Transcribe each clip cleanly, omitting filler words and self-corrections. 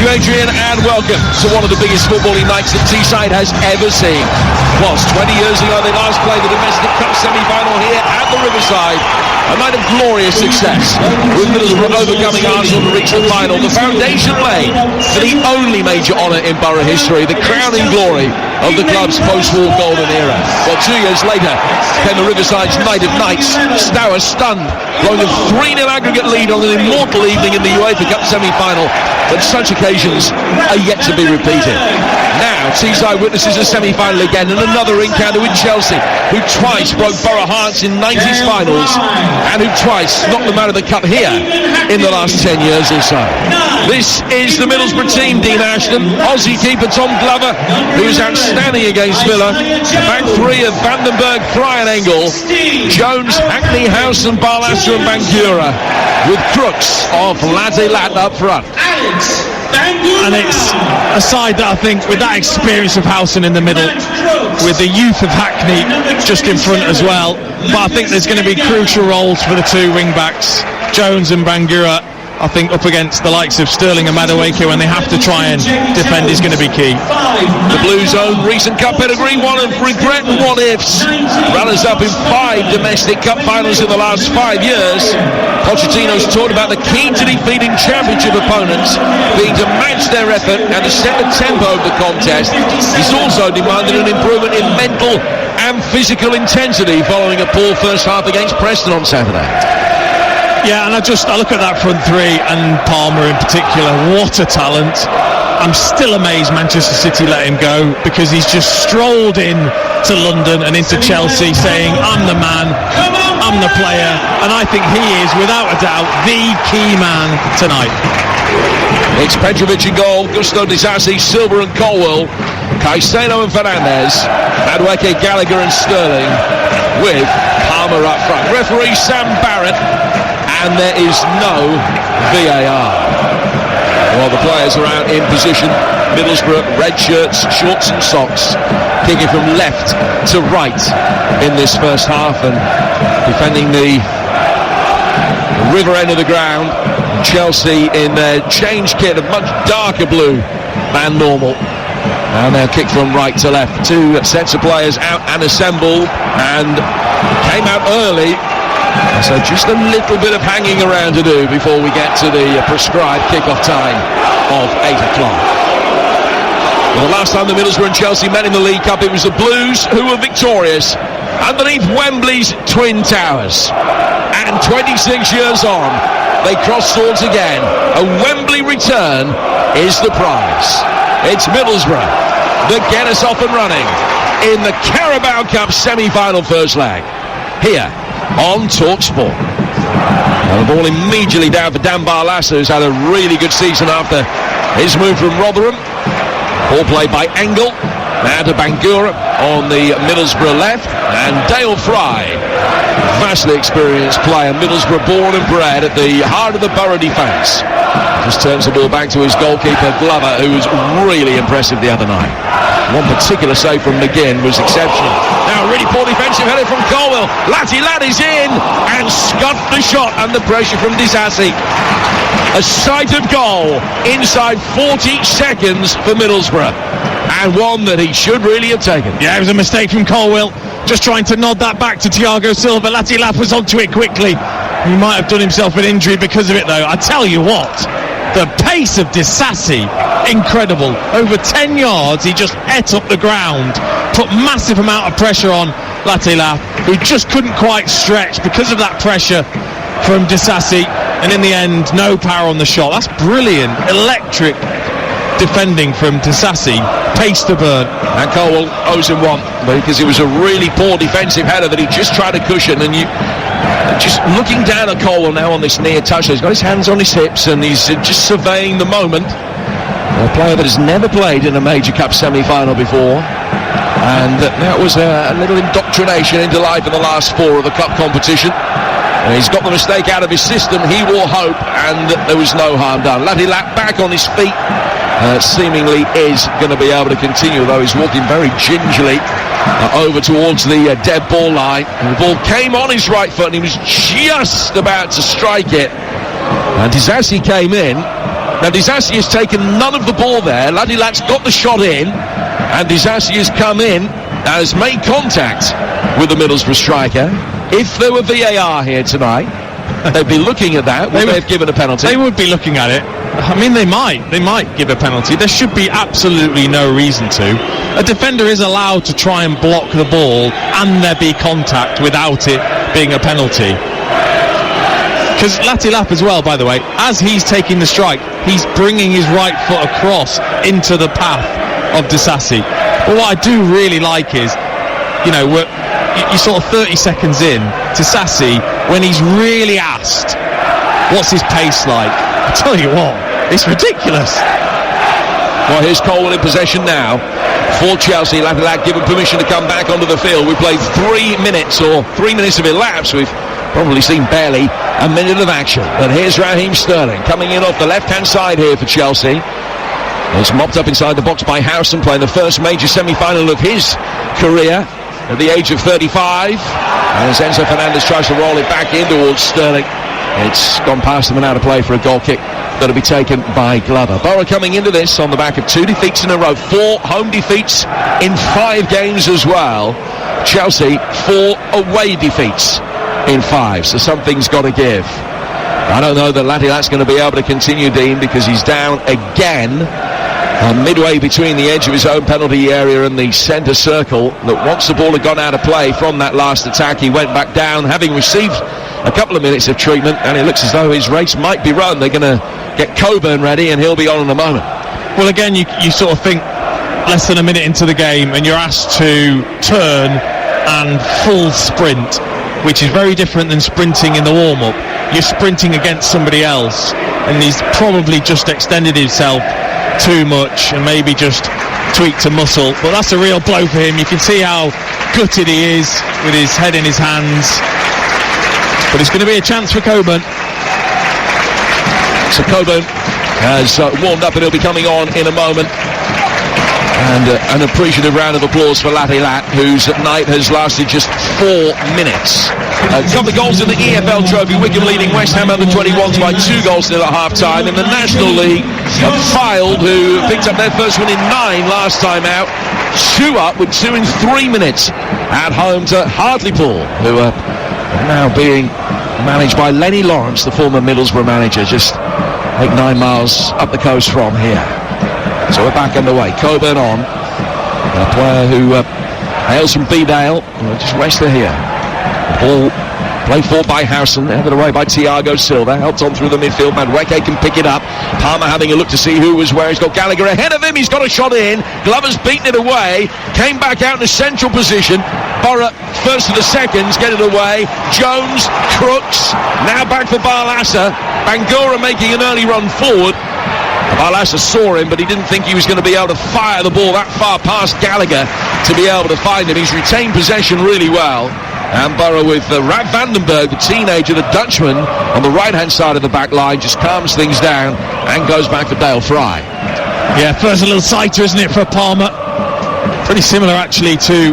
Thank you, Adrian, and welcome to one of the biggest footballing nights that Teesside has ever seen. Was 20 years ago they last played the Domestic Cup semi-final here at the Riverside. A night of glorious success, with Middlesbrough overcoming Arsenal to reach the final. The foundation laid for the only major honour in Borough history, the crowning glory of the club's post-war golden era. Well, 2 years later came the Riverside's night of nights. Stour stunned, blowing a 3-0 aggregate lead on an immortal evening in the UEFA Cup semi-final. But such occasions are yet to be repeated. Now, Teesside witnesses a semi-final again, and another encounter with Chelsea, who twice broke Borough hearts in 90s finals, and who twice knocked them out of the cup here in the last 10 years or so. This is the Middlesbrough team, Dean Ashton. Aussie keeper Tom Glover, who is outstanding against Villa. The back three of Vandenberg, Fry and Engel. Jones, Hackney, House and Barlaser and Bangura, with Crooks of Lat up front. And it's a side that I think, with that experience of Howson in the middle, with the youth of Hackney just in front as well, but I think there's going to be crucial roles for the two wing backs, Jones and Bangura. I think up against the likes of Sterling and Madueke, when they have to try and defend, is going to be key. The Blues' own recent cup pedigree, one of regret and what-ifs. Runners up in 5 domestic cup finals in the last 5 years. Pochettino's talked about the key to defeating championship opponents being to match their effort and to set the tempo of the contest. He's also demanded an improvement in mental and physical intensity following a poor first half against Preston on Saturday. Yeah, and I look at that front three, and Palmer in particular. What a talent. I'm still amazed Manchester City let him go, because he's just strolled in to London and into Chelsea saying, I'm the man, I'm the player, and I think he is, without a doubt, the key man tonight. It's Petrovic in goal, Gusto Disasi, Silva and Colwell, Caicedo and Fernandez, Madueke, Gallagher and Sterling, with Palmer up front. Referee Sam Barrett, and there is no VAR. While the players are out in position, Middlesbrough, red shirts, shorts and socks, kicking from left to right in this first half, and defending the river end of the ground. Chelsea in their change kit of much darker blue than normal. And they'll kick from right to left. 2 sets of players out and assembled, and came out early. So just a little bit of hanging around to do before we get to the prescribed kick-off time of 8 o'clock. Well, the last time the Middlesbrough and Chelsea met in the League Cup, it was the Blues who were victorious underneath Wembley's Twin Towers. And 26 years on, they cross swords again. A Wembley return is the prize. It's Middlesbrough that get us off and running in the Carabao Cup semi-final first leg here on TalkSport. Now the ball immediately down for Dan Barlaser, who's had a really good season after his move from Rotherham. Ball played by Engel. Now to Bangura on the Middlesbrough left, and Dale Fry, vastly experienced player, Middlesbrough born and bred, at the heart of the Borough defence. Just turns the ball back to his goalkeeper Glover, who was really impressive the other night. One particular save from McGinn was exceptional. Now really poor defensive header from Colwell. Lat is in and scuffed the shot under pressure from Disasi. A sighted goal inside 40 seconds for Middlesbrough, and one that he should really have taken. Yeah, it was a mistake from Colwell, just trying to nod that back to Thiago Silva. Latilap was onto it quickly. He might have done himself an injury because of it, though. I tell you what, the pace of Disasi, incredible. Over 10 yards, he just ate up the ground, put massive amount of pressure on Latilap, who just couldn't quite stretch because of that pressure from Disasi, and in the end, no power on the shot. That's brilliant, electric defending from Disasi, pace to burn. And Colwell owes him one, because it was a really poor defensive header that he just tried to cushion. And you just looking down at Colwell now on this near touch, he's got his hands on his hips and he's just surveying the moment. A player that has never played in a major cup semi-final before, and that was a little indoctrination into life in the last 4 of the cup competition. And he's got the mistake out of his system, he will hope, and there was no harm done. Latilap back on his feet, seemingly is going to be able to continue, though he's walking very gingerly over towards the dead ball line. And the ball came on his right foot and he was just about to strike it, and Disasi came in Now Disasi has taken none of the ball there. Ladilat's got the shot in, and Disasi has come in, has made contact with the Middlesbrough striker. If there were VAR here tonight, they'd be looking at that. Would they have given a penalty? They would be looking at it. I mean, they might give a penalty. There should be absolutely no reason to. A defender is allowed to try and block the ball and there be contact without it being a penalty. Because Latilap as well, by the way, as he's taking the strike, he's bringing his right foot across into the path of Disasi. But what I do really like is, you know, you're sort of 30 seconds in to Disasi when he's really asked, what's his pace like? I tell you what, it's ridiculous. Well, here's Colwell in possession now for Chelsea. Latilat given permission to come back onto the field. We've played 3 minutes, or 3 minutes have elapsed. We've probably seen barely a minute of action. But here's Raheem Sterling coming in off the left-hand side here for Chelsea. It's mopped up inside the box by Howson, playing the first major semi-final of his career at the age of 35. As Enzo Fernandez tries to roll it back in towards Sterling. It's gone past him and out of play for a goal kick. Going to be taken by Glover. Borough coming into this on the back of 2 defeats in a row. 4 home defeats in 5 games as well. Chelsea 4 away defeats in 5. So something's got to give. I don't know that Latilat's going to be able to continue, Dean, because he's down again midway between the edge of his own penalty area and the centre circle. That once the ball had gone out of play from that last attack, he went back down, having received a couple of minutes of treatment, and it looks as though his race might be run. They're going to get Coburn ready, and he'll be on in a moment. Well, again, you sort of think less than a minute into the game, and you're asked to turn and full sprint, which is very different than sprinting in the warm-up. You're sprinting against somebody else, and he's probably just extended himself too much and maybe just tweaked a muscle. But that's a real blow for him. You can see how gutted he is with his head in his hands. But it's going to be a chance for Coburn. So Coburn has warmed up and he'll be coming on in a moment. And an appreciative round of applause for Latilat, whose night has lasted just 4 minutes. A couple of goals in the EFL Trophy. Wickham leading West Ham under 21s by 2 goals at half-time. In the National League, Fylde, who picked up their first win in 9 last time out, 2 up with 2 in 3 minutes at home to Hartlepool, who are now being managed by Lenny Lawrence, the former Middlesbrough manager, just 8-9 miles up the coast from here. So we're back underway. Coburn on, a player who hails from Bedale, just west of here. The ball played for by Howson, handed away by Thiago Silva, helped on through the midfield. Madueke can pick it up. Palmer having a look to see who was where. He's got Gallagher ahead of him. He's got a shot in. Glover's beaten it away. Came back out in a central position. Borough first to the seconds, get it away. Jones, Crooks, now back for Barlassa. Bangura making an early run forward. Barlassa saw him, but he didn't think he was going to be able to fire the ball that far past Gallagher to be able to find him. He's retained possession really well. And Borough with Rab Vandenberg, the teenager, the Dutchman, on the right-hand side of the back line, just calms things down and goes back for Dale Fry. Yeah, first a little sighter, isn't it, for Palmer? Pretty similar, actually, to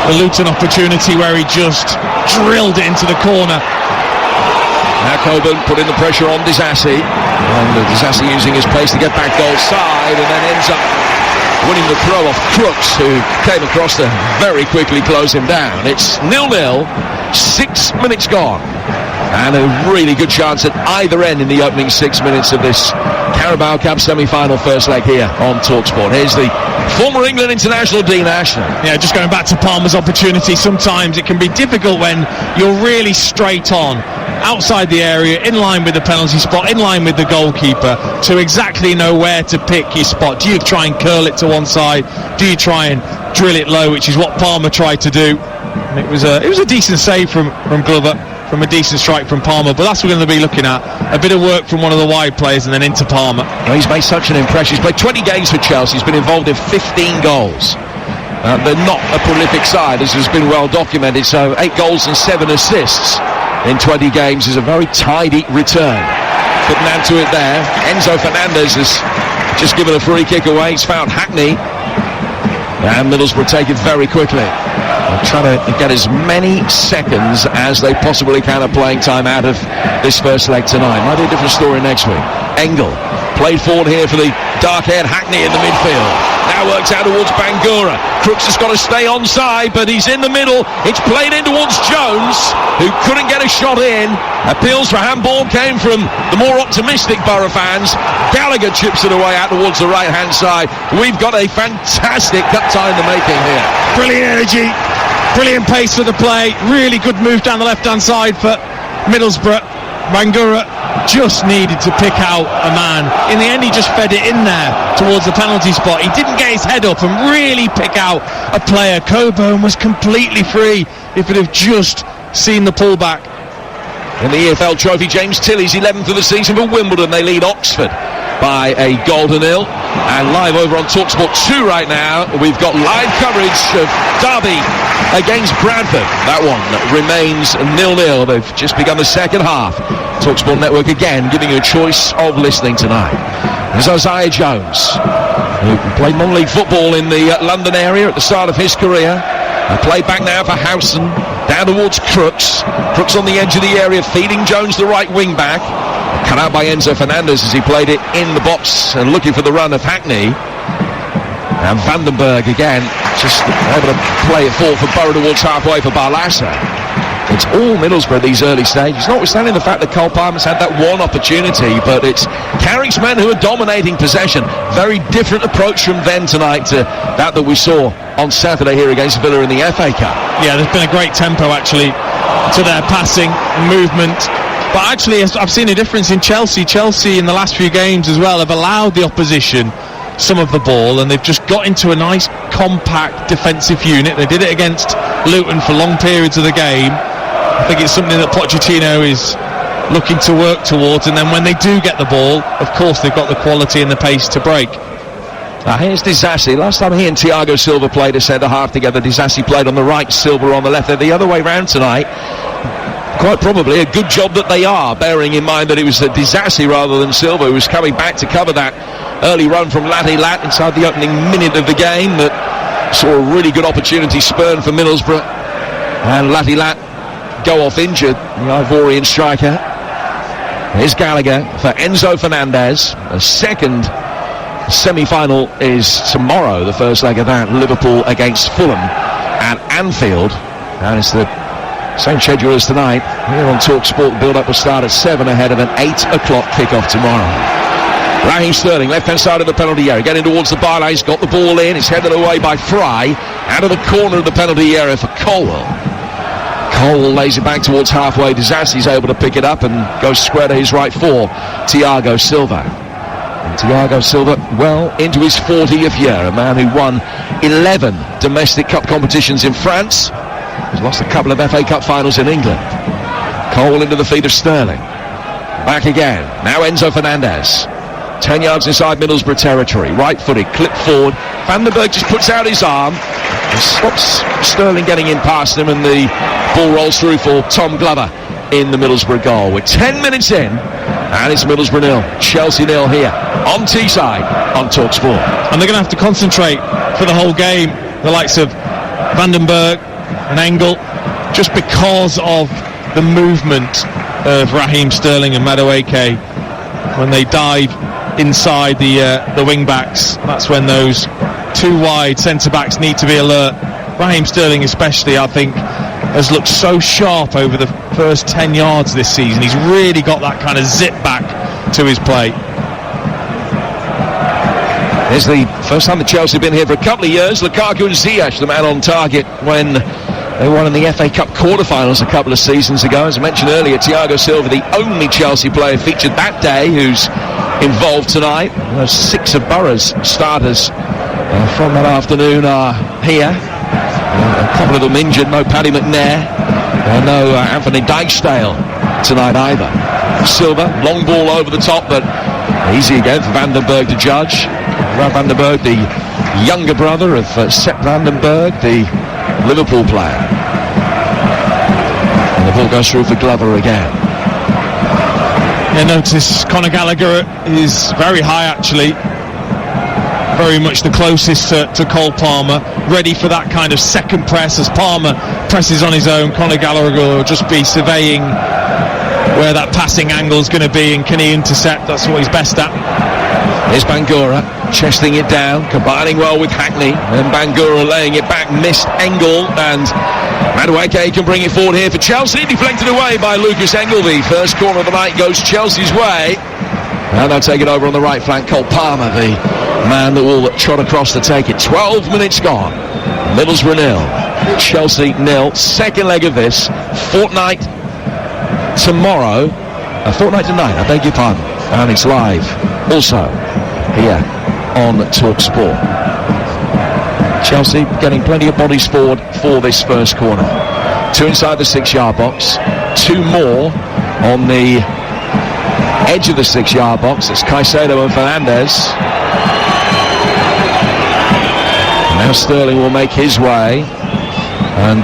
the Luton opportunity where he just drilled it into the corner. Now Coburn putting the pressure on Disasi, and Disasi using his pace to get back goal side, and then ends up winning the throw off Crooks, who came across to very quickly close him down. It's 0-0, 6 minutes gone, and a really good chance at either end in the opening 6 minutes of this Carabao Cup semi-final first leg here on TalkSport. Here's the former England international, Dean Ashton. Yeah, just going back to Palmer's opportunity, sometimes it can be difficult when you're really straight on, outside the area, in line with the penalty spot, in line with the goalkeeper, to exactly know where to pick your spot. Do you try and curl it to one side? Do you try and drill it low, which is what Palmer tried to do? And it was a decent save from Glover, from a decent strike from Palmer, but that's what we're going to be looking at. A bit of work from one of the wide players and then into Palmer. Well, he's made such an impression. He's played 20 games for Chelsea. He's been involved in 15 goals. They're not a prolific side, as has been well documented, so 8 goals and 7 assists in 20 games is a very tidy return. Putting an end to it there. Enzo Fernandez has just given a free kick away. He's found Hackney, and Middlesbrough take it very quickly. They're trying to get as many seconds as they possibly can of playing time out of this first leg tonight. Might be a different story next week. Engel played forward here for the dark-haired Hackney in the midfield. Now works out towards Bangura. Crooks has got to stay onside, but he's in the middle. It's played in towards Jones, who couldn't get a shot in. Appeals for handball came from the more optimistic Borough fans. Gallagher chips it away out towards the right-hand side. We've got a fantastic cut time in the making here. Brilliant energy, brilliant pace for the play. Really good move down the left-hand side for Middlesbrough. Bangura just needed to pick out a man. In the end, he just fed it in there towards the penalty spot. He didn't get his head up and really pick out a player. Coburn was completely free if he'd have just seen the pullback. In the EFL Trophy, James Tilley's 11th of the season for Wimbledon. They lead Oxford by a goal to nil. And live over on TalkSport 2 right now, we've got live coverage of Derby against Bradford. That one remains 0-0. They've just begun the second half. TalkSport Network again giving you a choice of listening tonight. There's Isaiah Jones, who played non-league football in the London area at the start of his career. A play back now for Howson, down towards Crooks. Crooks on the edge of the area, feeding Jones the right wing back. Cut out by Enzo Fernandez as he played it in the box and looking for the run of Hackney. And Vandenberg again, just able to play it forward for Borough towards halfway for Barlasa. It's all Middlesbrough these early stages, notwithstanding the fact that Cole Palmer's had that one opportunity, but it's Carrick's men who are dominating possession. Very different approach from then tonight to that we saw on Saturday here against Villa in the FA Cup. Yeah, there's been a great tempo actually to their passing movement. But actually, I've seen a difference in Chelsea. Chelsea in the last few games as well have allowed the opposition some of the ball, and they've just got into a nice compact defensive unit. They did it against Luton for long periods of the game. I think it's something that Pochettino is looking to work towards, and then when they do get the ball, of course they've got the quality and the pace to break. Now here's Disasi. Last time he and Thiago Silva played a centre-half together, Disasi played on the right, Silva on the left. They're the other way round tonight. Quite probably a good job that they are, bearing in mind that it was Disasi rather than Silva who was coming back to cover that early run from Latty Lat inside the opening minute of the game that saw a really good opportunity spurned for Middlesbrough. And Latty Lat go off injured, the Ivorian striker. Here's Gallagher for Enzo Fernandez. A second semi-final is tomorrow, the first leg of that. Liverpool against Fulham at Anfield. And it's the same schedule as tonight. Here on TalkSport, build-up will start at 7 ahead of an 8 o'clock kick-off tomorrow. Raheem Sterling, left-hand side of the penalty area, getting towards the byline. He's got the ball in. It's headed away by Fry. Out of the corner of the penalty area for Colwell. Cole lays it back towards halfway. Disasi's able to pick it up and goes square to his right for Thiago Silva. And Thiago Silva, well into his 40th year, a man who won 11 domestic cup competitions in France. He's lost a couple of FA Cup finals in England. Cole into the feet of Sterling. Back again. Now Enzo Fernandez. 10 yards inside Middlesbrough territory. Right-footed, clipped forward. Vandenberg just puts out his arm and stops Sterling getting in past him, and the ball rolls through for Tom Glover in the Middlesbrough goal. We're 10 minutes in, and it's Middlesbrough 0, Chelsea 0 here on Teesside on TalkSport. And they're going to have to concentrate for the whole game, the likes of Vandenberg and Engel, just because of the movement of Raheem Sterling and Madueke. When they dive inside the wing backs, that's when those two wide centre backs need to be alert. Raheem Sterling especially, I think, has looked so sharp over the first 10 yards this season. He's really got that kind of zip back to his play. It's the first time that Chelsea have been here for a couple of years. Lukaku and Ziyech, the man on target when they won in the FA Cup quarterfinals a couple of seasons ago. As I mentioned earlier, Thiago Silva, the only Chelsea player featured that day who's involved tonight. Those 6 of Borough's starters from that afternoon are here. A couple of them injured. No Paddy McNair, no Anthony Dijkstale tonight either. Silva, long ball over the top, but easy again for Vandenberg to judge. Ralph Vandenberg, the younger brother of Sepp Vandenberg, the Liverpool player. And the ball goes through for Glover again. Yeah, notice Conor Gallagher is very high actually. Very much the closest to Cole Palmer, ready for that kind of second press as Palmer presses on his own. Conor Gallagher will just be surveying where that passing angle is going to be, and can he intercept? That's what he's best at. Here's Bangura, chesting it down, combining well with Hackney, and Bangura laying it back, missed Engel, and Madueke can bring it forward here for Chelsea, deflected away by Lucas Engel. The first corner of the night goes Chelsea's way, and they'll take it over on the right flank. Cole Palmer, the man that will trot across to take it. 12 minutes gone, Middlesbrough 0, Chelsea 0. Second leg of this, fortnight tonight, I beg your pardon, and it's live also here on TalkSport. Chelsea getting plenty of bodies forward for this first corner. 2 inside the 6-yard box, 2 more on the edge of the 6-yard box. It's Caicedo and Fernandez. Now Sterling will make his way, and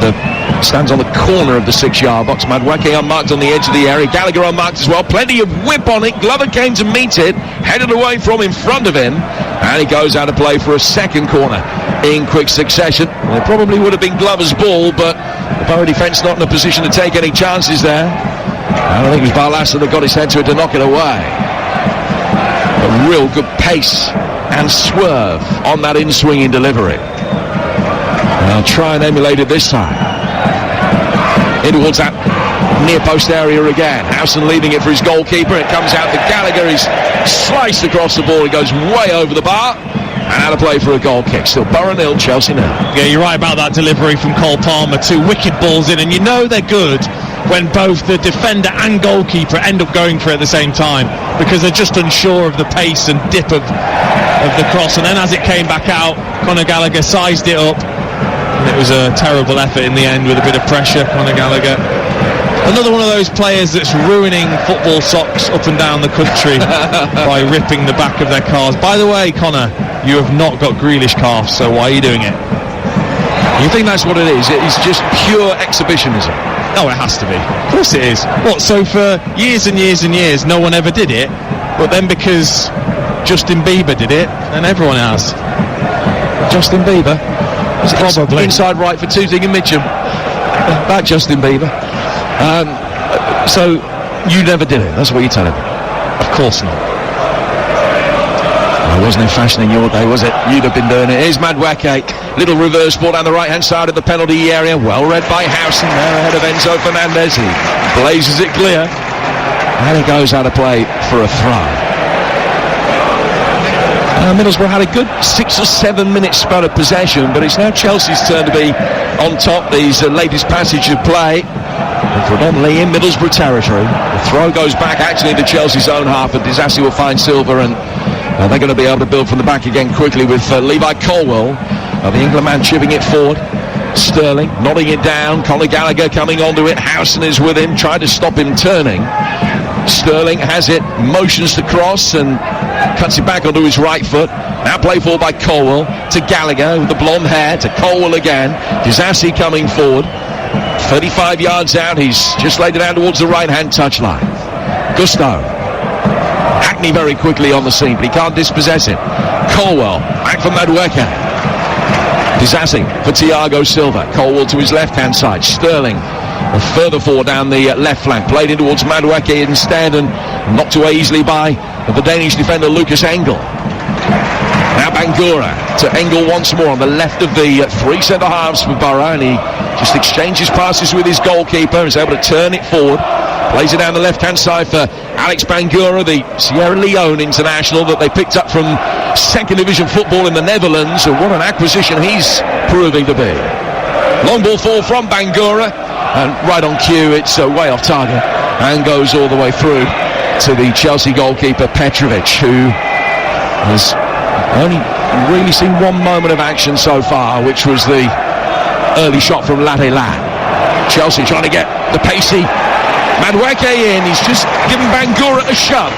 stands on the corner of the 6-yard box. Madueke unmarked on the edge of the area. Gallagher unmarked as well. Plenty of whip on it. Glover came to meet it, headed away from in front of him, and he goes out of play for a second corner in quick succession. Well, it probably would have been Glover's ball, but the Borough defence not in a position to take any chances there. And I think it was Barlaser that got his head to it to knock it away. A real good pace and swerve on that in-swinging delivery. And I'll try and emulate it this time. In towards that near post area again. Howson leaving it for his goalkeeper. It comes out to Gallagher. He's sliced across the ball. He goes way over the bar. And out of play for a goal kick. Still Borough 0, Chelsea 0. Yeah, you're right about that delivery from Cole Palmer. 2 wicked balls in, and you know they're good when both the defender and goalkeeper end up going for it at the same time, because they're just unsure of the pace and dip of the cross. And then as it came back out, Conor Gallagher sized it up. And it was a terrible effort in the end with a bit of pressure. Conor Gallagher, another one of those players that's ruining football socks up and down the country by ripping the back of their cars. By the way, Conor, you have not got Grealish calves, so why are you doing it? You think that's what it is? It's just pure exhibitionism. Oh, it has to be. Of course it is. What, so for years and years and years no one ever did it, but then because Justin Bieber did it, then everyone has. Justin Bieber? Probably. Inside right for Tooting and Mitcham. About Justin Bieber. So you never did it, that's what you're telling me? Of course not. It wasn't in fashion in your day, was it? You'd have been doing it. Here's Madueke. Little reverse ball down the right-hand side of the penalty area. Well read by Howson there ahead of Enzo Fernandez. He blazes it clear. And he goes out of play for a throw. Middlesbrough had a good 6 or 7 minute spell of possession, but it's now Chelsea's turn to be on top. These latest passage of play, predominantly in Middlesbrough territory. The throw goes back actually into Chelsea's own half, but Disasi will find Silva, and they're going to be able to build from the back again quickly with Levi Colwell, the England man, chipping it forward. Sterling nodding it down. Conor Gallagher coming onto it. Howson is with him, trying to stop him turning. Sterling has it, motions to cross and cuts it back onto his right foot. Now play forward by Colwell to Gallagher with the blonde hair, to Colwell again. Disasi coming forward, 35 yards out. He's just laid it down towards the right-hand touchline. Gusto. Hackney very quickly on the scene, but he can't dispossess him. Colwell back from Madueke. Disasi for Thiago Silva. Colwell to his left-hand side. Sterling further forward down the left flank, played in towards Madueke instead, and knocked away easily by the Danish defender Lucas Engel. Now Bangura to Engel once more on the left of the 3 centre-halves for Borough, and he just exchanges passes with his goalkeeper, is able to turn it forward, plays it down the left-hand side for Alex Bangura, the Sierra Leone international that they picked up from second division football in the Netherlands, and what an acquisition he's proving to be. Long ball forward from Bangura, and right on cue it's way off target and goes all the way through to the Chelsea goalkeeper Petrovic, who has only really seen one moment of action so far, which was the early shot from Latela. Chelsea trying to get the pacey Madueke in. He's just given Bangura a shove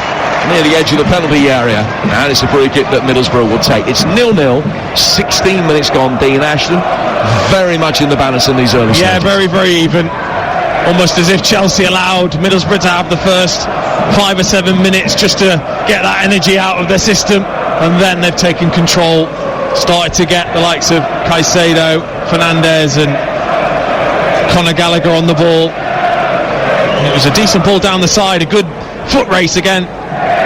near the edge of the penalty area, and it's a free kick that Middlesbrough will take. It's 0-0, 16 minutes gone. Dean Ashton very much in the balance in these early stages. Yeah, very, very even. Almost as if Chelsea allowed Middlesbrough to have the first 5 or 7 minutes just to get that energy out of their system, and then they've taken control, started to get the likes of Caicedo, Fernandez and Conor Gallagher on the ball. It was a decent ball down the side, a good foot race again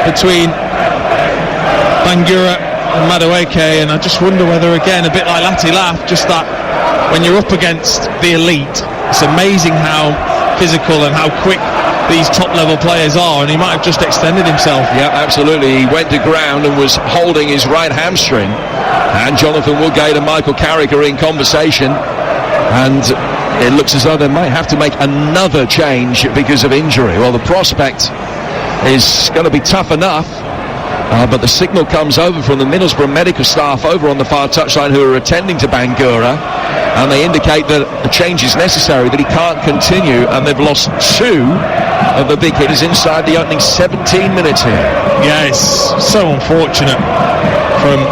between Bangura and Madueke, and I just wonder whether, again, a bit like Latilaf, just that when you're up against the elite, it's amazing how physical and how quick these top level players are, and he might have just extended himself. Yeah, absolutely. He went to ground and was holding his right hamstring, and Jonathan Woodgate and Michael Carrick are in conversation, and it looks as though they might have to make another change because of injury. Well, the prospect is going to be tough enough, but the signal comes over from the Middlesbrough medical staff over on the far touchline who are attending to Bangura, and they indicate that a change is necessary, that he can't continue, and they've lost two of the big hitters inside the opening 17 minutes here. Yeah, it's so unfortunate from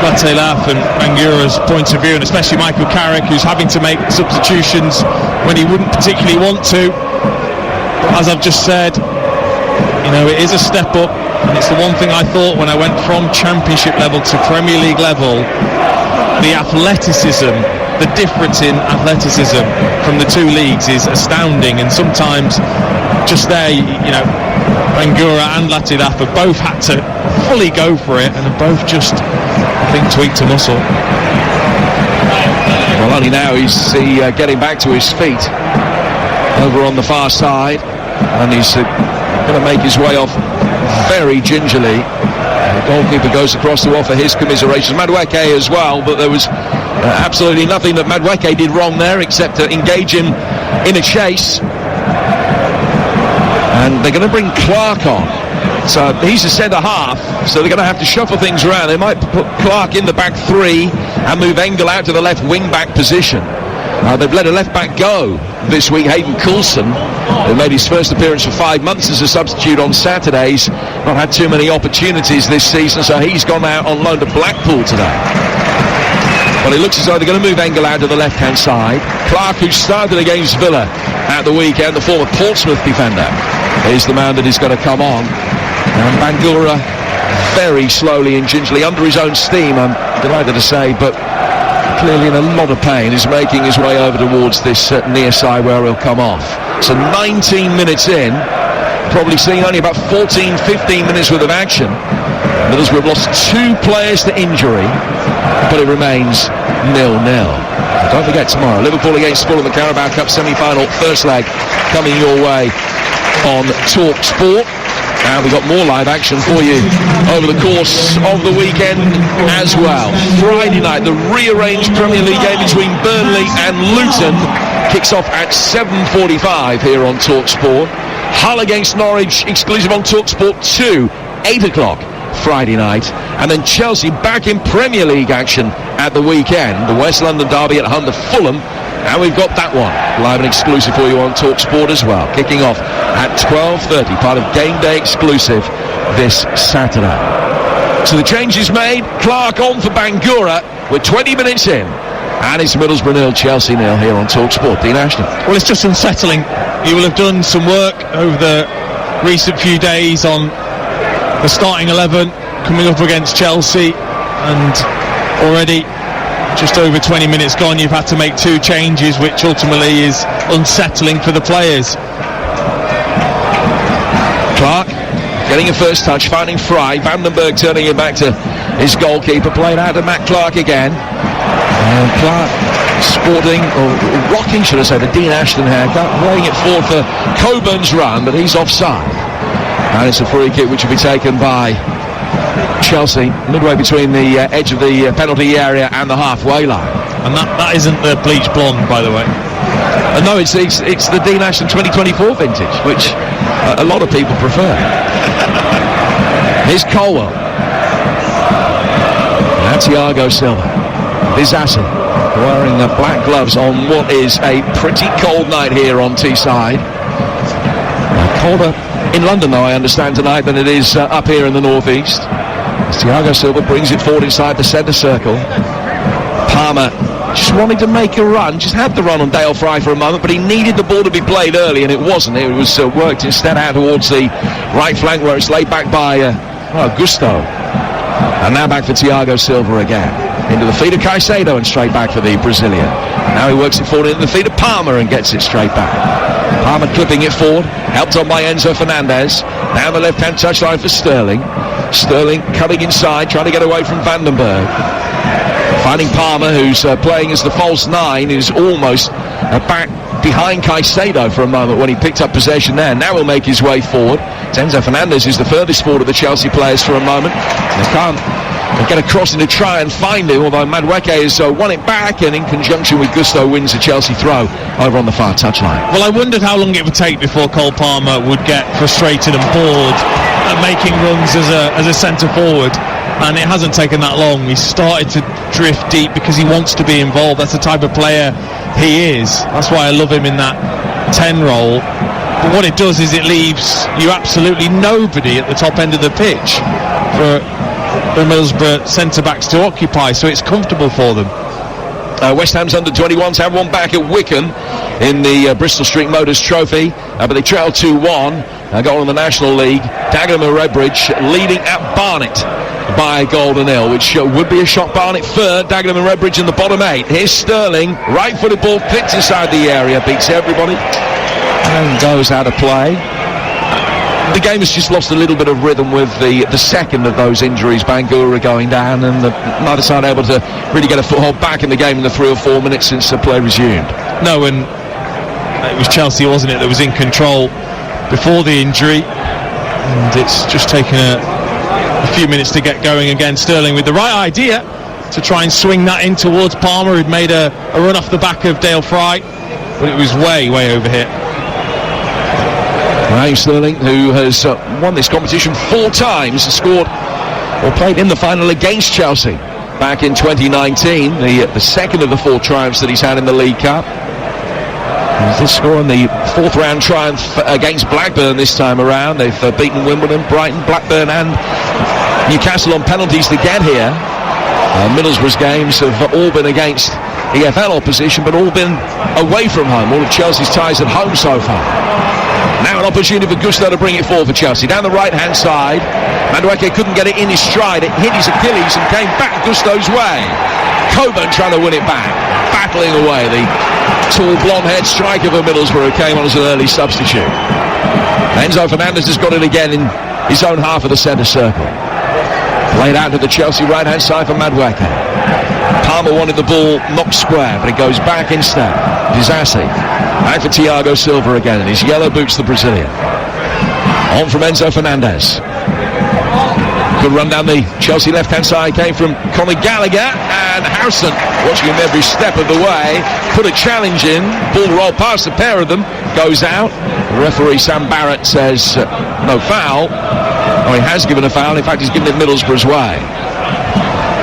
Latilaf and Bangura's point of view, and especially Michael Carrick, who's having to make substitutions when he wouldn't particularly want to. But as I've just said, you know, it is a step up, and it's the one thing I thought when I went from Championship level to Premier League level. The athleticism, the difference in athleticism from the two leagues is astounding, and sometimes just there, you know, Bangura and Latilaf have both had to fully go for it and have both just, I think, tweaked a muscle. Well, only now is he getting back to his feet over on the far side, and he's going to make his way off very gingerly. The goalkeeper goes across to offer his commiserations. Madueke as well, but there was absolutely nothing that Madueke did wrong there except to engage him in a chase. And they're going to bring Clark on. So he's a centre half, so they're going to have to shuffle things around. They might put Clark in the back three and move Engel out to the left wing back position. They've let a left back go this week, Hayden Coulson, who made his first appearance for 5 months as a substitute on Saturdays. Not had too many opportunities this season, so he's gone out on loan to Blackpool today. Well, it looks as though they're going to move Engel out to the left-hand side. Clark, who started against Villa at the weekend, the former Portsmouth defender, is the man that is going to come on. And Bangura very slowly and gingerly, under his own steam, I'm delighted to say, but clearly in a lot of pain, is making his way over towards this near side where he'll come off. So 19 minutes in, probably seeing only about 14-15 minutes worth of action. Middlesbrough have lost two players to injury, but it remains 0-0. Don't forget, tomorrow, Liverpool against Fulham, the Carabao Cup semi-final, first leg coming your way on Talk Sport. And we've got more live action for you over the course of the weekend as well. Friday night, the rearranged Premier League game between Burnley and Luton kicks off at 7:45 here on TalkSport. Hull against Norwich, exclusive on TalkSport 2, 8 o'clock Friday night. And then Chelsea back in Premier League action at the weekend. The West London derby at home to Fulham. And we've got that one live and exclusive for you on TalkSport as well, kicking off at 12:30, part of Game Day exclusive this Saturday. So the change is made. Clark on for Bangura. We're 20 minutes in, and it's Middlesbrough 0, Chelsea 0 here on TalkSport. Dean Ashton. Well, it's just unsettling. You will have done some work over the recent few days on the starting 11 coming up against Chelsea, and already just over 20 minutes gone, you've had to make two changes, which ultimately is unsettling for the players. Clark getting a first touch, finding Fry. Vandenberg turning it back to his goalkeeper, played out to Matt Clark again. And Clark sporting, or rocking, should I say, the Dean Ashton haircut, laying it forward for Coburn's run, but he's offside. And it's a free kick which will be taken by Chelsea, midway between the edge of the penalty area and the halfway line. And that isn't the bleach blonde, by the way. No, it's the Dean Ashton 2024 vintage, which a lot of people prefer. Here's Colwell. Now Thiago Silva. Bizassi wearing the black gloves on what is a pretty cold night here on Teesside. Colder in London, though, I understand tonight, than it is up here in the northeast. Thiago Silva brings it forward inside the centre circle. Palmer just wanted to make a run, just had the run on Dale Fry for a moment, but he needed the ball to be played early, and it wasn't. It was worked instead out towards the right flank, where it's laid back by Gusto. And now back for Thiago Silva again. Into the feet of Caicedo and straight back for the Brazilian. Now he works it forward into the feet of Palmer and gets it straight back. Palmer clipping it forward, helped on by Enzo Fernandez. Down the left-hand touchline for Sterling. Sterling coming inside, trying to get away from Vandenberg. Finding Palmer, who's playing as the false 9, is almost back behind Caicedo for a moment when he picked up possession there. Now he'll make his way forward. Enzo Fernandez is the furthest forward of the Chelsea players for a moment. They can't get across in to try and find him, although Madueke has won it back, and in conjunction with Gusto wins the Chelsea throw over on the far touchline. Well, I wondered how long it would take before Cole Palmer would get frustrated and bored at making runs as a centre forward, and it hasn't taken that long. He's started to drift deep because he wants to be involved. That's the type of player he is. That's why I love him in that 10 role. But what it does is it leaves you absolutely nobody at the top end of the pitch for the Middlesbrough centre-backs to occupy, so it's comfortable for them. West Ham's under-21s have one back at Wycombe in the Bristol Street Motors Trophy, but they trail 2-1. A goal in the National League. Dagenham and Redbridge leading at Barnet by a goal to nil, which would be a shock. Barnet third, Dagenham and Redbridge in the bottom 8. Here's Sterling, right-footed ball, flicked inside the area, beats everybody, and goes out of play. The game has just lost a little bit of rhythm with the second of those injuries. Bangura going down, and neither side able to really get a foothold back in the game in the 3 or 4 minutes since the play resumed. No, and it was Chelsea, wasn't it, that was in control before the injury, and it's just taken a few minutes to get going again. Sterling with the right idea to try and swing that in towards Palmer, who'd made a run off the back of Dale Fry, but it was way over hit. Raheem Sterling, who has won this competition 4 times, scored or played in the final against Chelsea back in 2019, the second of the 4 triumphs that he's had in the League Cup. He's scoring the 4th round triumph against Blackburn this time around. They've beaten Wimbledon, Brighton, Blackburn and Newcastle on penalties to get here. Middlesbrough's games have all been against EFL opposition, but all been away from home. All of Chelsea's ties at home so far. Now an opportunity for Gusto to bring it forward for Chelsea. Down the right-hand side, Madueke couldn't get it in his stride. It hit his Achilles and came back Gusto's way. Coburn trying to win it back, battling away. The tall blonde-haired striker for Middlesbrough came on as an early substitute. Enzo Fernandez has got it again in his own half of the centre circle. Played out to the Chelsea right-hand side for Madueke. Palmer wanted the ball knocked square, but it goes back instead. Disasi. Back for Thiago Silva again, and his yellow boots the Brazilian. On from Enzo Fernandez. Good run down the Chelsea left-hand side came from Conor Gallagher, and Howson, watching him every step of the way, put a challenge in. Ball rolled past the pair of them, goes out. The referee Sam Barrett says no foul. Oh, he has given a foul. In fact, he's given it Middlesbrough's way.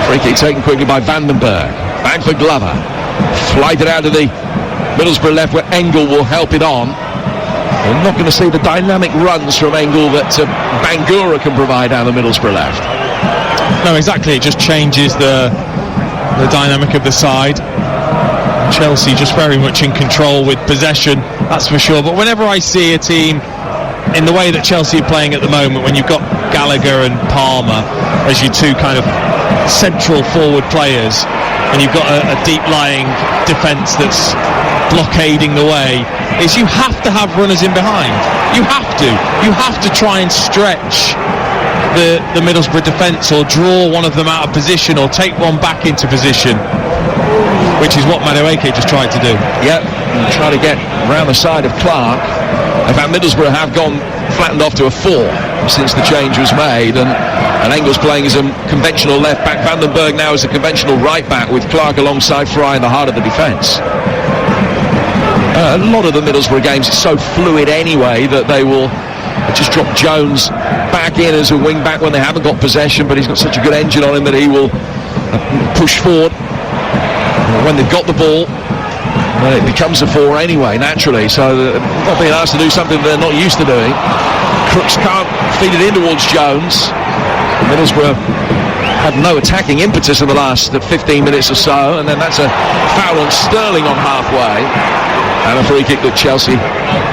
Free kick taken quickly by Vandenberg. Back for Glover. Flighted out to the Middlesbrough left, where Engel will help it on. We're not going to see the dynamic runs from Engel that Bangura can provide down the Middlesbrough left. No, exactly. It just changes the dynamic of the side. Chelsea just very much in control with possession, that's for sure. But whenever I see a team in the way that Chelsea are playing at the moment, when you've got Gallagher and Palmer as your 2 kind of central forward players, and you've got a deep-lying defence that's blockading the way, is you have to have runners in behind. You have to try and stretch the Middlesbrough defence, or draw one of them out of position, or take one back into position, which is what Madueke just tried to do. Yep, and try to get round the side of Clark. In fact, Middlesbrough have flattened off to a 4 since the change was made, and Engel's playing as a conventional left back. Vandenberg now is a conventional right back, with Clark alongside Fry in the heart of the defence. A lot of the Middlesbrough games are so fluid anyway that they will just drop Jones back in as a wing back when they haven't got possession, but he's got such a good engine on him that he will push forward when they've got the ball. It becomes a 4 anyway, naturally, so they're not being asked to do something they're not used to doing. Crooks can't feed it in towards Jones. Middlesbrough had no attacking impetus in the last 15 minutes or so, and then that's a foul on Sterling on halfway, and a free kick that Chelsea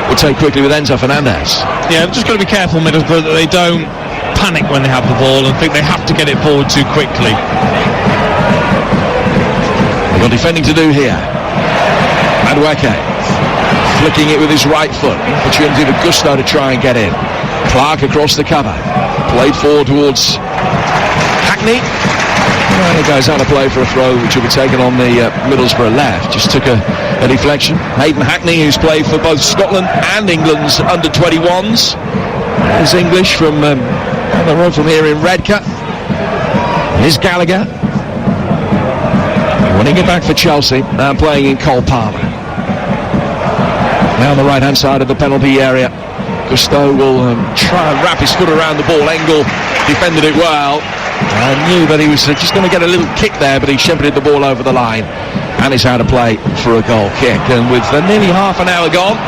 will take quickly with Enzo Fernandez. Yeah, they've just got to be careful, Middlesbrough, that they don't panic when they have the ball and think they have to get it forward too quickly. They've got defending to do here. Madueke flicking it with his right foot. Opportunity for Gusto to try and get in. Clark across the cover. Played forward towards Hackney. And it goes out of play for a throw which will be taken on the Middlesbrough left. Just took a deflection. Hayden Hackney, who's played for both Scotland and England's under-21s. There's English from on the road from here in Redcar. Here's Gallagher. Winning it back for Chelsea. Now playing in Cole Palmer. Now on the right-hand side of the penalty area. Gusto will try and wrap his foot around the ball. Engel defended it well. I knew that he was just going to get a little kick there, but he shepherded the ball over the line. And it's out of play for a goal kick. And with nearly half an hour gone,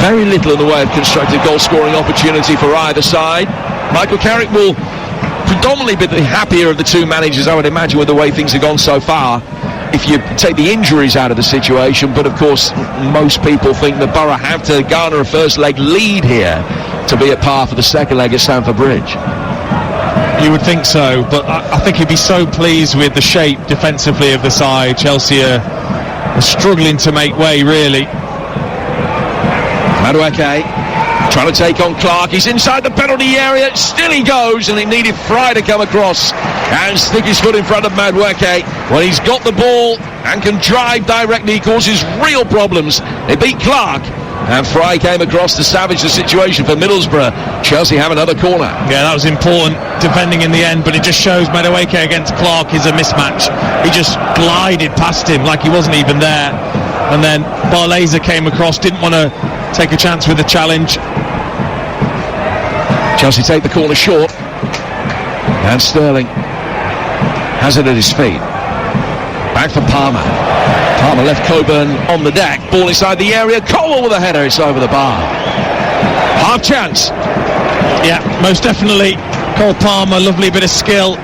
very little in the way of constructive goal-scoring opportunity for either side. Michael Carrick will predominantly be the happier of the two managers, I would imagine, with the way things have gone so far, if you take the injuries out of the situation. But of course, most people think that Borough have to garner a first leg lead here to be at par for the second leg at Stamford Bridge. You would think so, but I think he'd be so pleased with the shape defensively of the side. Chelsea are struggling to make way, really. Madueke trying to take on Clark. He's inside the penalty area. Still he goes, and it needed Fry to come across and stick his foot in front of Madueke. When he's got the ball and can drive directly, he causes real problems. They beat Clark, and Fry came across to savage the situation for Middlesbrough. Chelsea have another corner. Yeah, that was important defending in the end, but it just shows Madueke against Clark is a mismatch. He just glided past him like he wasn't even there. And then Barlaser came across, didn't want to take a chance with the challenge. Chelsea take the corner short, and Sterling has it at his feet. Back for Palmer. Palmer left Coburn on the deck. Ball inside the area. Colwell with a header. It's over the bar. Half chance. Yeah, most definitely. Cole Palmer, lovely bit of skill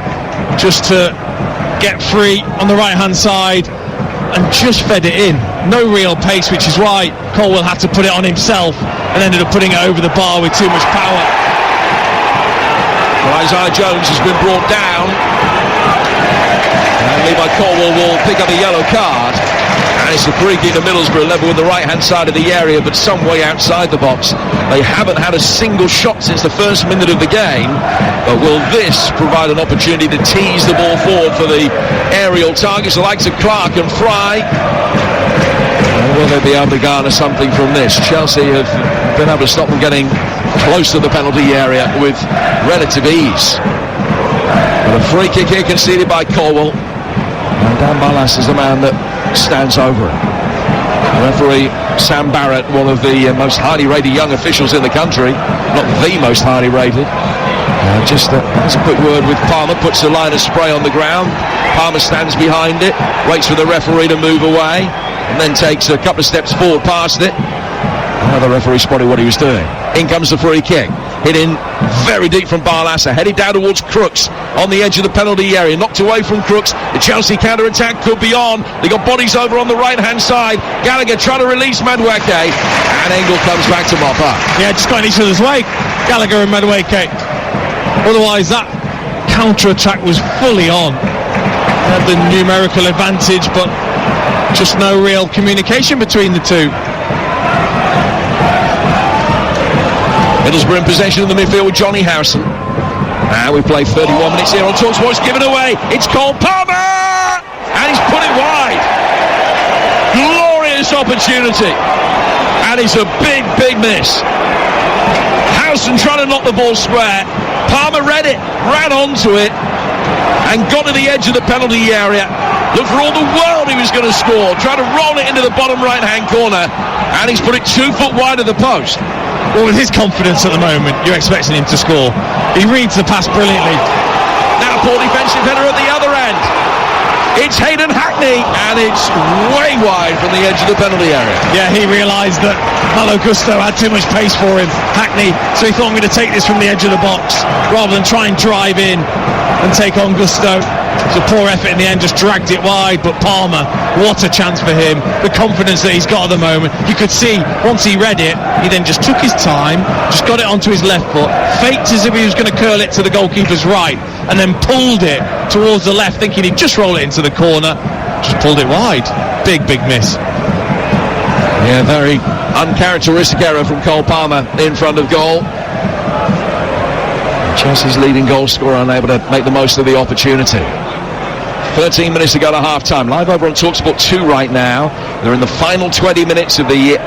just to get free on the right hand side and just fed it in. No real pace, which is why Colwell had to put it on himself and ended up putting it over the bar with too much power. Well, Isaiah Jones has been brought down, and Levi Colwell will pick up a yellow card. And it's a free kick to Middlesbrough, level with the right-hand side of the area, but some way outside the box. They haven't had a single shot since the first minute of the game, but will this provide an opportunity to tease the ball forward for the aerial targets, the likes of Clark and Fry? And will they be able to garner something from this? Chelsea have been able to stop them getting close to the penalty area with relative ease. But a free kick here conceded by Colwell. And Dan Ballas is the man that stands over it. Referee Sam Barrett, one of the most highly rated young officials in the country, not the most highly rated. Just has a quick word with Palmer, puts a line of spray on the ground. Palmer stands behind it, waits for the referee to move away, and then takes a couple of steps forward past it. The referee spotted what he was doing. In comes the free kick. Hit in very deep from Barlasser. Headed down towards Crooks on the edge of the penalty area. Knocked away from Crooks. The Chelsea counter-attack could be on. They got bodies over on the right-hand side. Gallagher trying to release Madueke. And Engel comes back to mop up. Yeah, just got in each other's way, Gallagher and Madueke. Otherwise, that counter-attack was fully on. They had the numerical advantage, but just no real communication between the two. Middlesbrough in possession in the midfield with Johnny Harrison. Now we play 31 minutes here on TalkSport. It's given away. It's Cole Palmer! And he's put it wide. Glorious opportunity. And it's a big, big miss. Harrison trying to knock the ball square. Palmer read it, ran onto it, and got to the edge of the penalty area. Looked for all the world he was going to score. Tried to roll it into the bottom right-hand corner. And he's put it 2 foot wide of the post. Well, with his confidence at the moment, you're expecting him to score. He reads the pass brilliantly. Now poor defensive header at the other end. It's Hayden Hackney, and it's way wide from the edge of the penalty area. Yeah, he realised that Malo Gusto had too much pace for him, Hackney, so he thought, I'm going to take this from the edge of the box rather than try and drive in and take on Gusto. It's a poor effort in the end, just dragged it wide, but Palmer, what a chance for him. The confidence that he's got at the moment. You could see, once he read it, he then just took his time, just got it onto his left foot, faked as if he was going to curl it to the goalkeeper's right, and then pulled it towards the left, thinking he'd just roll it into the corner. Just pulled it wide. Big, big miss. Yeah, very uncharacteristic error from Cole Palmer in front of goal. Chelsea's leading goal scorer unable to make the most of the opportunity. 13 minutes to go to half-time. Live over on TalkSport 2 right now. They're in the final 20 minutes of the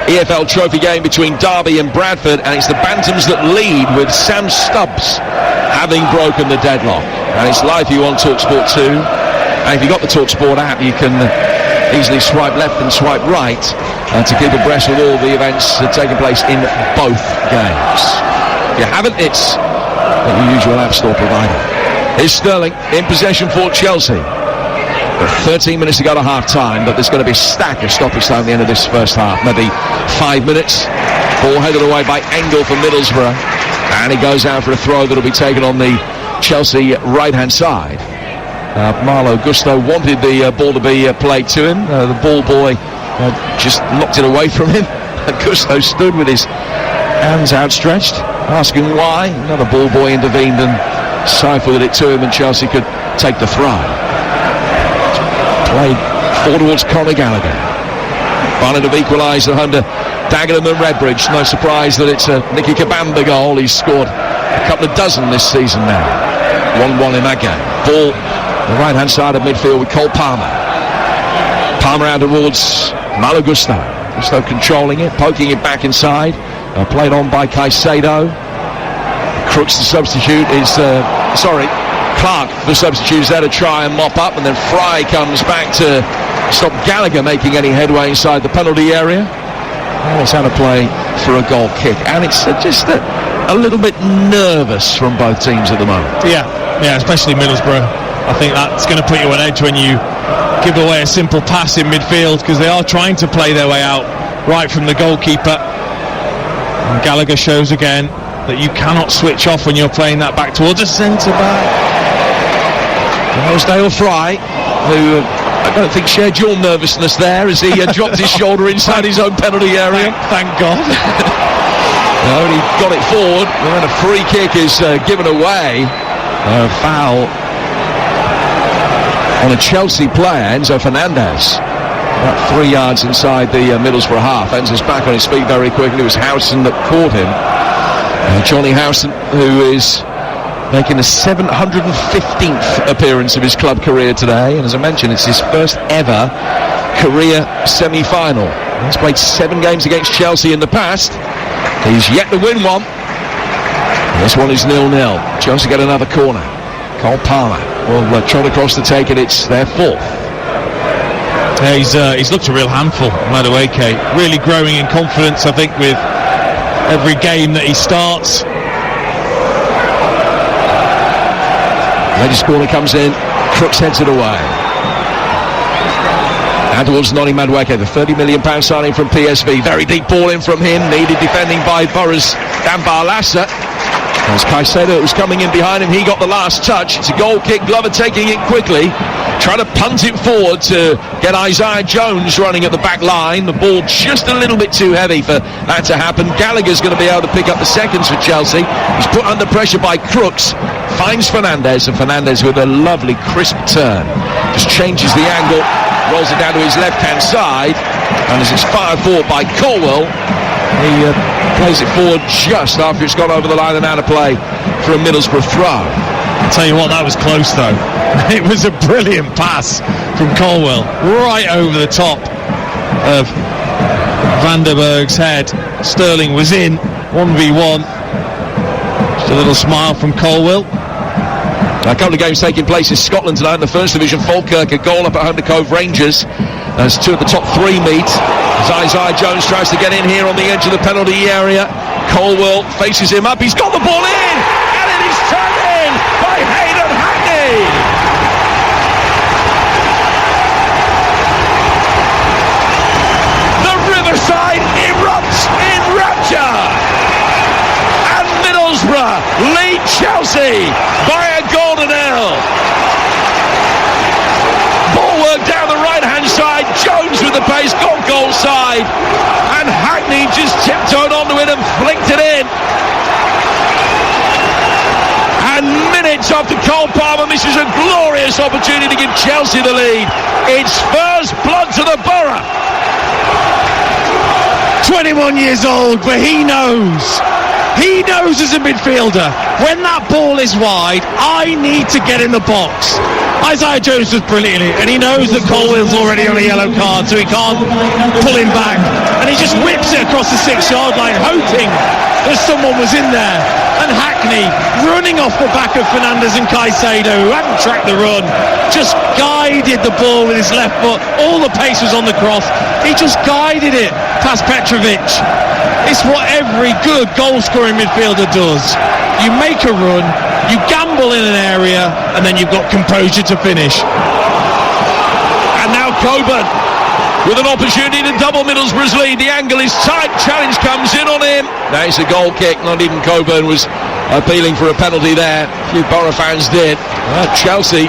EFL Trophy game between Derby and Bradford, and it's the Bantams that lead, with Sam Stubbs having broken the deadlock. And it's live for you on TalkSport 2. And if you've got the TalkSport app, you can easily swipe left and swipe right to keep abreast with all the events taking place in both games. If you haven't, it's the usual App Store provider. Here's Sterling in possession for Chelsea. Got 13 minutes to go to half-time, but there's going to be a stack of stoppage time at the end of this first half. Maybe 5 minutes. Ball headed away by Engel for Middlesbrough. And he goes out for a throw that'll be taken on the Chelsea right-hand side. Marlo Gusto wanted the ball to be played to him. The ball boy just knocked it away from him. Gusto stood with his hands outstretched, asking why. Another ball boy intervened and siphoned it to him, and Chelsea could take the throw. Played forward towards Conor Gallagher. Barnett have equalised at home to Dagenham and Redbridge. No surprise that it's a Nicky Kabamba goal. He's scored a couple of dozen this season now. 1-1 in that game. Ball the right hand side of midfield with Cole Palmer. Palmer out towards Malo Gusto. Gusto controlling it, poking it back inside. Played on by Caicedo. Crooks, the substitute, is Clark, the substitute, is there to try and mop up, and then Fry comes back to stop Gallagher making any headway inside the penalty area. And it's out of play for a goal kick, and it's just a little bit nervous from both teams at the moment. Yeah, especially Middlesbrough. I think that's going to put you on edge when you give away a simple pass in midfield, because they are trying to play their way out right from the goalkeeper. And Gallagher shows again that you cannot switch off when you're playing that back towards a centre-back. Rosedale Fry, who I don't think shared your nervousness there as he dropped his shoulder inside his own penalty area. Thank God. No, he got it forward, and then a free kick is given away. A foul on a Chelsea player, Enzo Fernandez. About 3 yards inside the Middlesbrough half. Enzo's back on his feet very quickly. It was Howson that caught him. Johnny Howson, who is making the 715th appearance of his club career today, and as I mentioned, it's his first ever career semi-final. He's played 7 games against Chelsea in the past. He's yet to win one. This one is 0-0. Chelsea get another corner. Cole Palmer will trot across to take it. It's their 4th. Yeah, he's looked a real handful, Madueke. Really growing in confidence, I think, with every game that he starts. Latest corner comes in. Crooks heads it away. And towards Noni Madueke, the £30 million signing from PSV. Very deep ball in from him. Needed defending by Boris Dambarlasa. As Caicedo was coming in behind him, he got the last touch. It's a goal kick. Glover taking it quickly, trying to punt it forward to get Isaiah Jones running at the back line. The ball just a little bit too heavy for that to happen. Gallagher's going to be able to pick up the seconds for Chelsea. He's put under pressure by Crooks, finds Fernandez, and Fernandez with a lovely crisp turn just changes the angle, rolls it down to his left hand side, and as it's fired forward by Colwell, he plays it forward just after it's gone over the line and out of play for a Middlesbrough throw. I'll tell you what, that was close though. It was a brilliant pass from Colwell, right over the top of Vanderberg's head. Sterling was in, 1v1. Just a little smile from Colwell. A couple of games taking place in Scotland tonight in the First Division. Falkirk a goal up at home to Cove Rangers as 2 of the top 3 meet. As Isaiah Jones tries to get in here on the edge of the penalty area. Colwell faces him up. He's got the ball in, and it is turned in by Hayden Hackney. The Riverside erupts in rapture, and Middlesbrough lead Chelsea by a goal to 0. Ball work down the right-hand side. Jones with the pace, got goal side, and Hackney just tiptoed onto it and flicked it in. And minutes after Cole Palmer misses a glorious opportunity to give Chelsea the lead. It's first blood to the Borough. 21 years old, but he knows as a midfielder, when that ball is wide, I need to get in the box. Isaiah Jones was brilliant, and he knows that Colwell's already on a yellow card, so he can't pull him back, and he just whips it across the 6-yard line, hoping that someone was in there. And Hackney, running off the back of Fernandez and Caicedo, who hadn't tracked the run, just guided the ball with his left foot. All the pace was on the cross. He just guided it past Petrovic. It's what every good goal-scoring midfielder does. You make a run, you gamble in an area, and then you've got composure to finish. And now Coburn with an opportunity to double Middlesbrough's lead. The angle is tight, challenge comes in on him. Now it's a goal kick. Not even Coburn was appealing for a penalty there. A few Borough fans did. Chelsea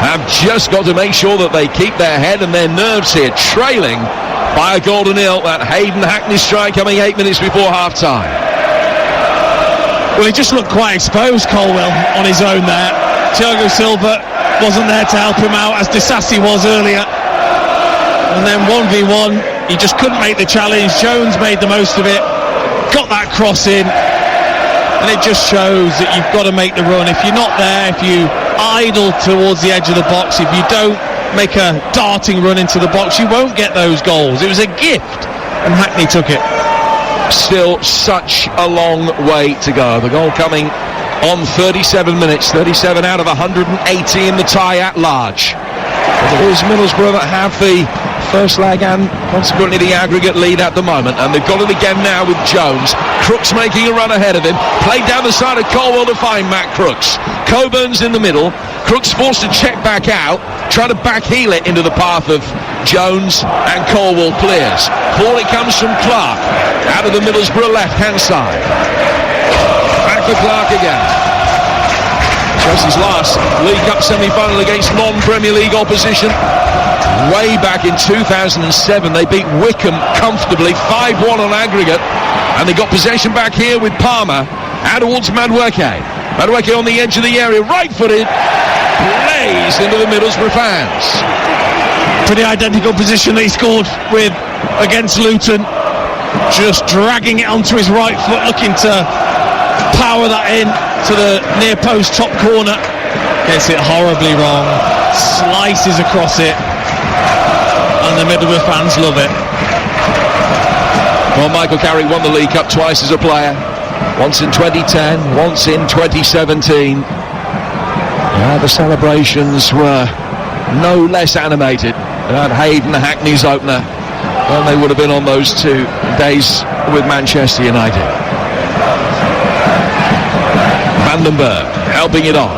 have just got to make sure that they keep their head and their nerves here, trailing by a goal to nil. That Hayden Hackney strike coming 8 minutes before half-time. Well, he just looked quite exposed, Colwell, on his own there. Thiago Silva wasn't there to help him out, as Disasi was earlier. And then 1v1, he just couldn't make the challenge. Jones made the most of it, got that cross in, and it just shows that you've got to make the run. If you're not there, if you idle towards the edge of the box, if you don't make a darting run into the box, you won't get those goals. It was a gift, and Hackney took it. Still such a long way to go. The goal coming on 37 minutes, 37 out of 180 in the tie at large. But it is Middlesbrough that have the first leg and consequently the aggregate lead at the moment, and they've got it again now with Jones. Crooks making a run ahead of him, played down the side of Colwell to find Matt Crooks. Coburn's in the middle, Crooks forced to check back out, try to back heel it into the path of Jones, and Colwell clears. Poorly comes from Clark out of the Middlesbrough left hand side. Back for Clark again. Chelsea's last League Cup semi-final against non-Premier League opposition way back in 2007. They beat Wickham comfortably 5-1 on aggregate, and they got possession back here with Palmer out towards Madueke. Madueke on the edge of the area, right-footed, plays into the Middlesbrough fans. Pretty identical position that he scored with against Luton, just dragging it onto his right foot, looking to power that in to the near post top corner. Gets it horribly wrong, slices across it, and the Middlesbrough fans love it. Well, Michael Carrick won the League Cup twice as a player, once in 2010, once in 2017. The celebrations were no less animated than Hayden Hackney's opener than they would have been on those 2 days with Manchester United. Vandenberg helping it on.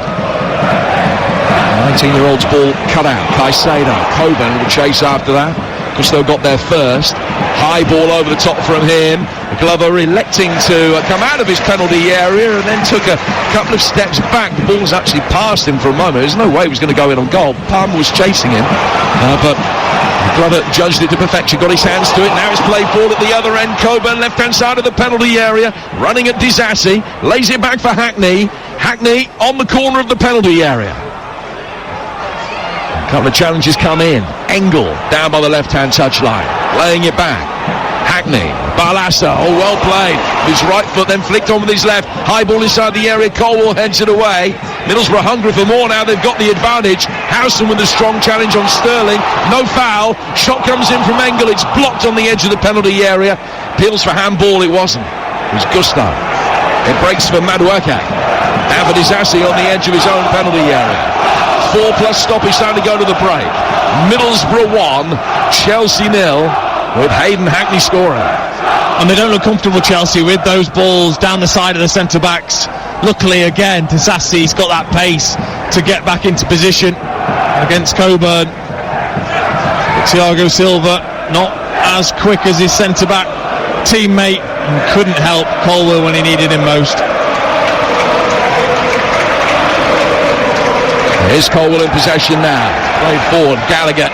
19-year-old's ball cut out. Caicedo, Coburn will chase after that. Gusto got there first. High ball over the top from him. Glover electing to come out of his penalty area and then took a couple of steps back. The ball's actually passed him for a moment. There's no way he was going to go in on goal. Palmer was chasing him, but Glover judged it to perfection, got his hands to it. Now it's played forward at the other end. Coburn left-hand side of the penalty area, running at Disasi, lays it back for Hackney. Hackney on the corner of the penalty area. A couple of challenges come in. Engel down by the left-hand touchline, laying it back. Hackney, Barlaser, well played. His right foot then flicked on with his left. High ball inside the area, Colwell heads it away. Middlesbrough hungry for more now, they've got the advantage. Howson with a strong challenge on Sterling. No foul. Shot comes in from Engel, it's blocked on the edge of the penalty area. Appeals for handball, it wasn't. It was Gustav. It breaks for Madueke. Now for Disasi on the edge of his own penalty area. 4+ stoppage time to go to the break. Middlesbrough 1, Chelsea 0, with Hayden Hackney scoring. And they don't look comfortable, Chelsea, with those balls down the side of the centre-backs. Luckily, again, Disasi's got that pace to get back into position against Coburn. Thiago Silva not as quick as his centre-back teammate, and couldn't help Colwell when he needed him most. Here's Colwell in possession now. Played forward, Gallagher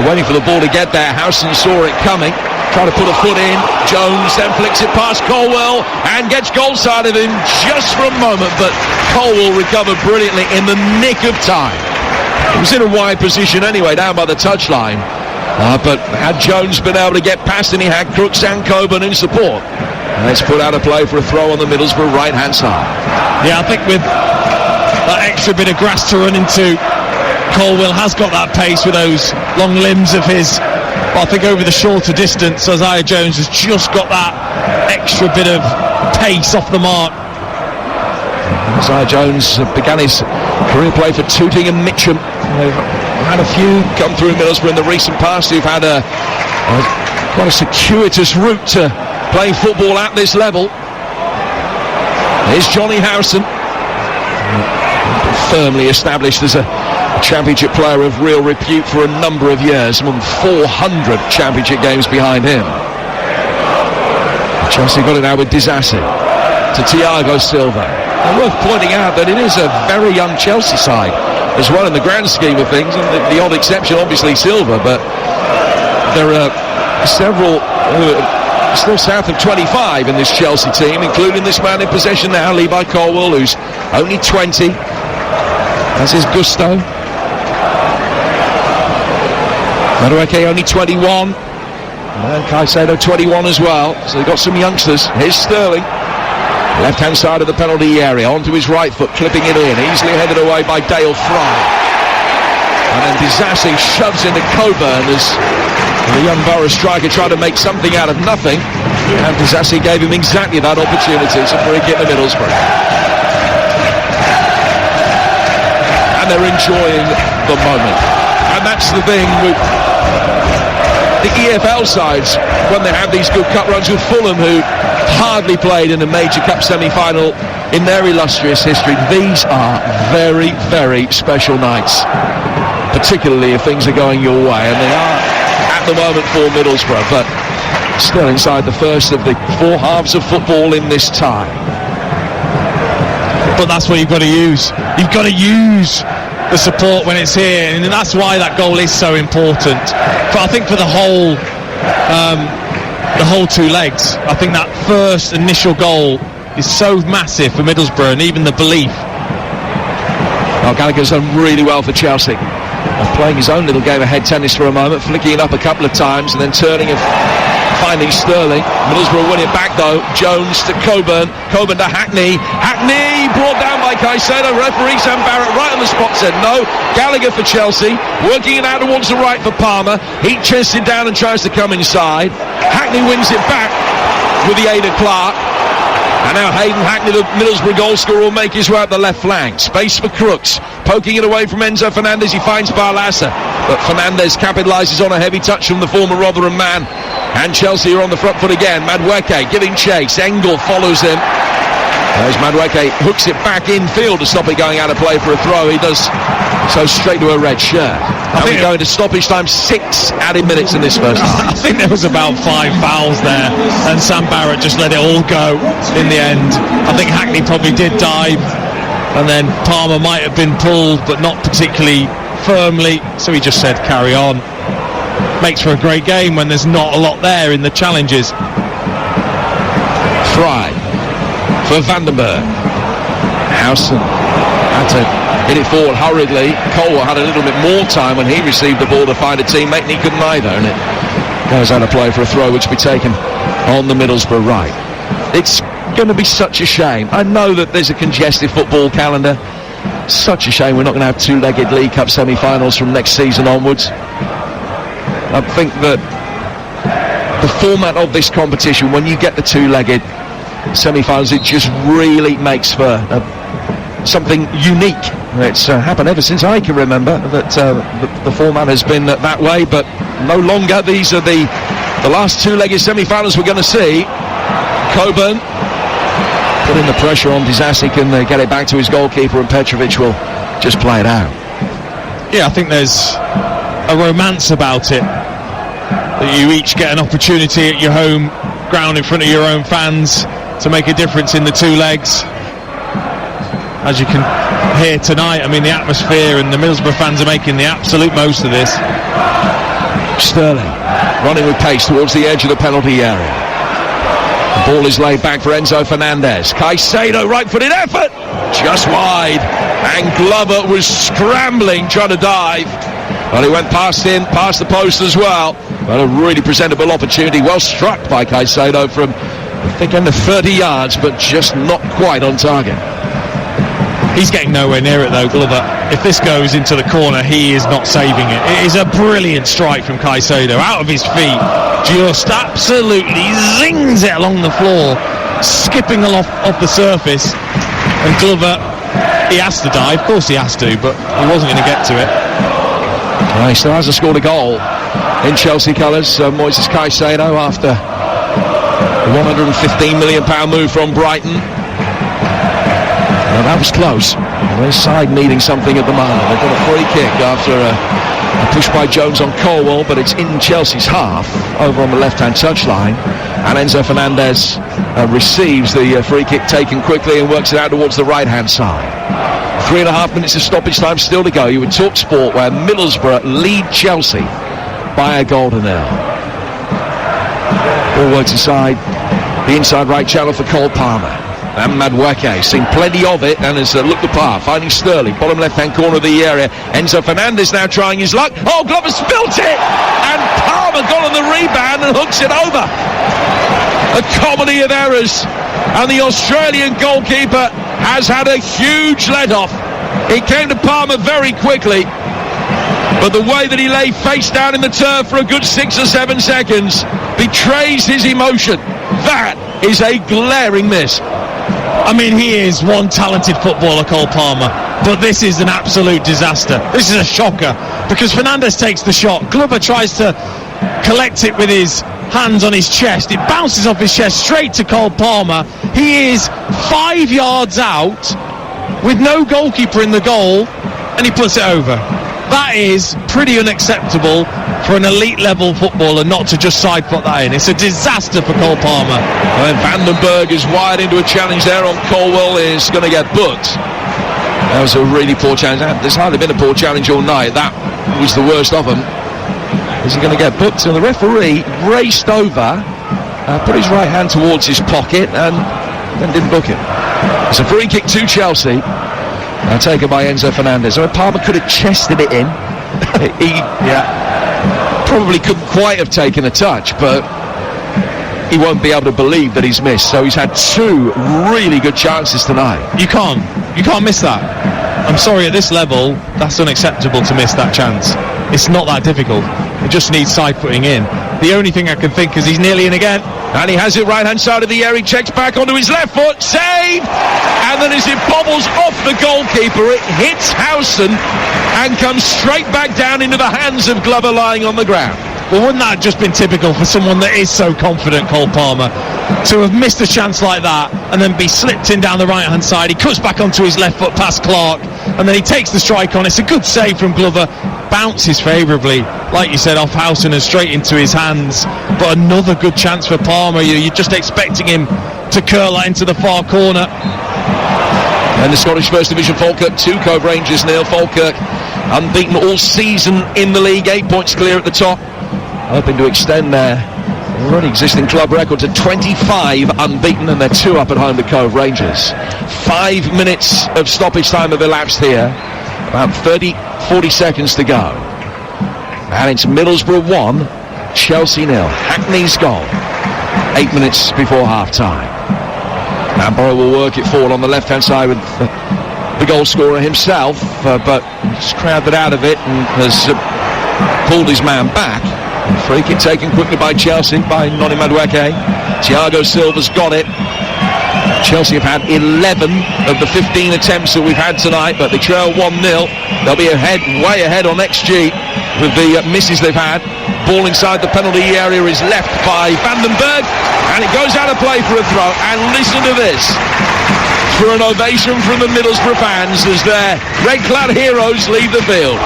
waiting for the ball to get there. Howson saw it coming, tried to put a foot in. Jones then flicks it past Colwell and gets goal side of him just for a moment, but Colwell recovered brilliantly in the nick of time. He was in a wide position anyway, down by the touchline, But had Jones been able to get past him, he had Crooks and Coburn in support. And it's put out a play for a throw on the Middlesbrough right-hand side. Yeah, I think with that extra bit of grass to run into, Colwill has got that pace with those long limbs of his. But I think over the shorter distance, Isaiah Jones has just got that extra bit of pace off the mark. Isaiah Jones began his career play for Tooting and Mitcham. They've had a few come through Middlesbrough in the recent past who've had quite a circuitous route to playing football at this level. Here's Johnny Howson, firmly established as a championship player of real repute for a number of years, more than 400 championship games behind him. Chelsea got it now with Disasi to Thiago Silva. And worth pointing out that it is a very young Chelsea side as well in the grand scheme of things, and the odd exception obviously Silva, but there are several still south of 25 in this Chelsea team, including this man in possession now, Levi Colwill, who's only 20, as is Gusto. Madueke only 21, and Caicedo 21 as well, so they've got some youngsters. Here's Sterling, left hand side of the penalty area, onto his right foot, clipping it in, easily headed away by Dale Fry, and then Disasi shoves into Coburn as the young Borough striker tried to make something out of nothing, and Disasi gave him exactly that opportunity. It's a free kick to Middlesbrough, and they're enjoying the moment. And that's the thing with the EFL sides when they have these good cup runs, with Fulham, who hardly played in a major cup semi-final in their illustrious history. These are very, very special nights, particularly if things are going your way, and they are at the moment for Middlesbrough, but still inside the first of the four halves of football in this tie. But that's what you've got to use. You've got to use the support when it's here, and that's why that goal is so important. But I think for the whole two legs, I think that first initial goal is so massive for Middlesbrough, and even the belief. Well, Gallagher's done really well for Chelsea, playing his own little game of head tennis for a moment, flicking it up a couple of times and then turning and finding Sterling. Middlesbrough win it back though. Jones to Coburn, Coburn to Hackney brought down by Caicedo. Referee Sam Barrett right on the spot said no. Gallagher for Chelsea, working it out towards the right for Palmer. He chests it down and tries to come inside. Hackney wins it back with the aid of Clark. And now Hayden Hackney, the Middlesbrough goal scorer, will make his way up the left flank. Space for Crooks, poking it away from Enzo Fernandez. He finds Barlasa, but Fernandez capitalises on a heavy touch from the former Rotherham man. And Chelsea are on the front foot again. Madueke giving chase. Engel follows him. As Madueke hooks it back infield to stop it going out of play for a throw. He does so straight to a red shirt. I think going to stoppage time, 6 added minutes in this first half. I think there was about 5 fouls there, and Sam Barrett just let it all go in the end. I think Hackney probably did dive, and then Palmer might have been pulled, but not particularly firmly, so he just said carry on. Makes for a great game when there's not a lot there in the challenges. Fry for Vandenberg. Howson had to hit it forward hurriedly. Colwell had a little bit more time when he received the ball to find a teammate, and he couldn't either, and it goes out of play for a throw which will be taken on the Middlesbrough right. It's going to be such a shame. I know that there's a congested football calendar. Such a shame we're not going to have two-legged League Cup semi-finals from next season onwards. I think that the format of this competition, when you get the two-legged semi-finals, it just really makes for something unique. It's happened ever since I can remember that the format has been that way, but no longer. These are the last two-legged semi-finals we're going to see. Coburn putting the pressure on. Disasi can get it back to his goalkeeper, and Petrovic will just play it out. Yeah, I think there's a romance about it, that you each get an opportunity at your home ground in front of your own fans to make a difference in the two legs. As you can hear tonight, I mean, the atmosphere and the Middlesbrough fans are making the absolute most of this. Sterling running with pace towards the edge of the penalty area. The ball is laid back for Enzo Fernandez. Caicedo, right-footed effort, just wide, and Glover was scrambling trying to dive. Well, he went past the post as well. But a really presentable opportunity. Well struck by Caicedo from, I think, under 30 yards, but just not quite on target. He's getting nowhere near it though, Glover. If this goes into the corner, he is not saving it. It is a brilliant strike from Caicedo, out of his feet, just absolutely zings it along the floor, skipping off the surface. And Glover, he has to dive, of course he has to, but he wasn't going to get to it. He still hasn't scored a goal in Chelsea colours. Moises Caicedo, after the £115 million move from Brighton. Well, that was close. Their side needing something at the moment. They've got a free kick after a push by Jones on Colwell, but it's in Chelsea's half, over on the left-hand touchline. And Enzo Fernandez receives the free kick taken quickly and works it out towards the right-hand side. 3.5 minutes of stoppage time still to go. You would talk sport, where Middlesbrough lead Chelsea by a goal to nil. Ball works inside the inside right channel for Cole Palmer. And Madueke seen plenty of it and has looked the part, finding Sterling, bottom left-hand corner of the area. Enzo Fernandez now trying his luck. Oh, Glover spilt it! And Palmer got on the rebound and hooks it over. A comedy of errors. And the Australian goalkeeper has had a huge let-off. It came to Palmer very quickly, but the way that he lay face down in the turf for a good 6 or 7 seconds betrays his emotion. That is a glaring miss. I mean, he is one talented footballer, Cole Palmer, but this is an absolute disaster. This is a shocker, because Fernandez takes the shot. Glover tries to collect it with his hands on his chest. It bounces off his chest straight to Cole Palmer. He is 5 yards out with no goalkeeper in the goal, and he puts it over. That is pretty unacceptable for an elite level footballer not to just side foot that in. It's a disaster for Cole Palmer. And Vandenberg is wired into a challenge there on Colwell, is going to get booked. That was a really poor challenge. There's hardly been a poor challenge all night. That was the worst of them. Is he going to get booked? So the referee raced over, put his right hand towards his pocket, and then didn't book it. It's a free kick to Chelsea. Taken by Enzo Fernandez. So Palmer could have chested it in. He probably couldn't quite have taken a touch, but he won't be able to believe that he's missed. So he's had 2 really good chances tonight. You can't miss that. I'm sorry, at this level, that's unacceptable to miss that chance. It's not that difficult. It just needs side footing in. The only thing I can think is he's nearly in again. And he has it right-hand side of the area. He checks back onto his left foot. Save! And then as it bobbles off the goalkeeper, it hits Howson and comes straight back down into the hands of Glover lying on the ground. Well, wouldn't that have just been typical for someone that is so confident, Cole Palmer, to have missed a chance like that and then be slipped in down the right-hand side? He cuts back onto his left foot past Clark, and then he takes the strike on. It's a good save from Glover. Bounces favourably, like you said, off Howson and straight into his hands. But another good chance for Palmer. You're just expecting him to curl that into the far corner. And the Scottish First Division, Falkirk 2, Cove Rangers 0. Falkirk unbeaten all season in the league, 8 points clear at the top, hoping to extend their already existing club record to 25 unbeaten, and they're 2 up at home to Cove Rangers. 5 minutes of stoppage time have elapsed here, about 40 seconds to go, and it's Middlesbrough 1, Chelsea 0. Hackney's goal, 8 minutes before half-time. Now Borough will work it forward on the left-hand side with the goal scorer himself, but he's crowded out of it and has pulled his man back. Free kick taken quickly by Chelsea, by Noni Madueke. Thiago Silva's got it. Chelsea have had 11 of the 15 attempts that we've had tonight, but they trail 1-0. They'll be way ahead on XG with the misses they've had. Ball inside the penalty area is left by Vandenberg, and it goes out of play for a throw. And listen to this, for an ovation from the Middlesbrough fans as their red-clad heroes leave the field.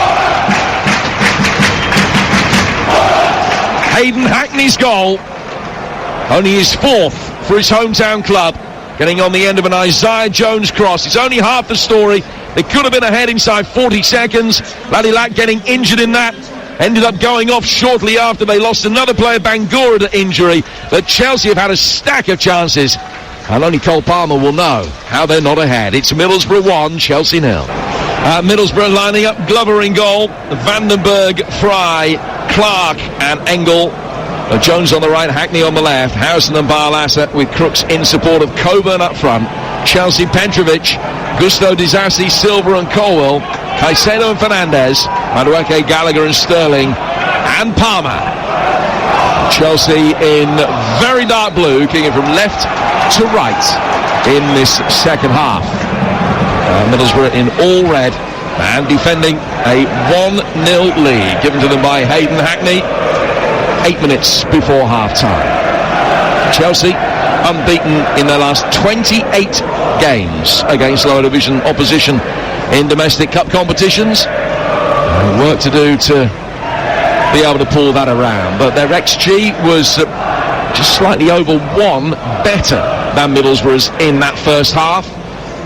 Hayden Hackney's goal, only his 4th for his hometown club, getting on the end of an Isaiah Jones cross. It's only half the story. They could have been ahead inside 40 seconds. Ladilak getting injured in that, ended up going off shortly after they lost another player, Bangura, to injury. But Chelsea have had a stack of chances, and only Cole Palmer will know how they're not ahead. It's Middlesbrough 1, Chelsea 0. Middlesbrough lining up Glover in goal, Vandenberg, Fry, Clark and Engel. Jones on the right, Hackney on the left, Howson and Barlaser with Crooks in support of Coburn up front. Chelsea, Petrovic, Gusto, Disasi, Silva and Colwell, Caicedo and Fernandez, Madueke, Gallagher and Sterling, and Palmer. Chelsea in very dark blue, kicking from left to right in this second half. Middlesbrough in all red and defending a 1-0 lead given to them by Hayden Hackney 8 minutes before half-time. Chelsea unbeaten in their last 28 games against lower division opposition in domestic cup competitions. Work to do to be able to pull that around, but their XG was just slightly over 1 better than Middlesbrough's in that first half.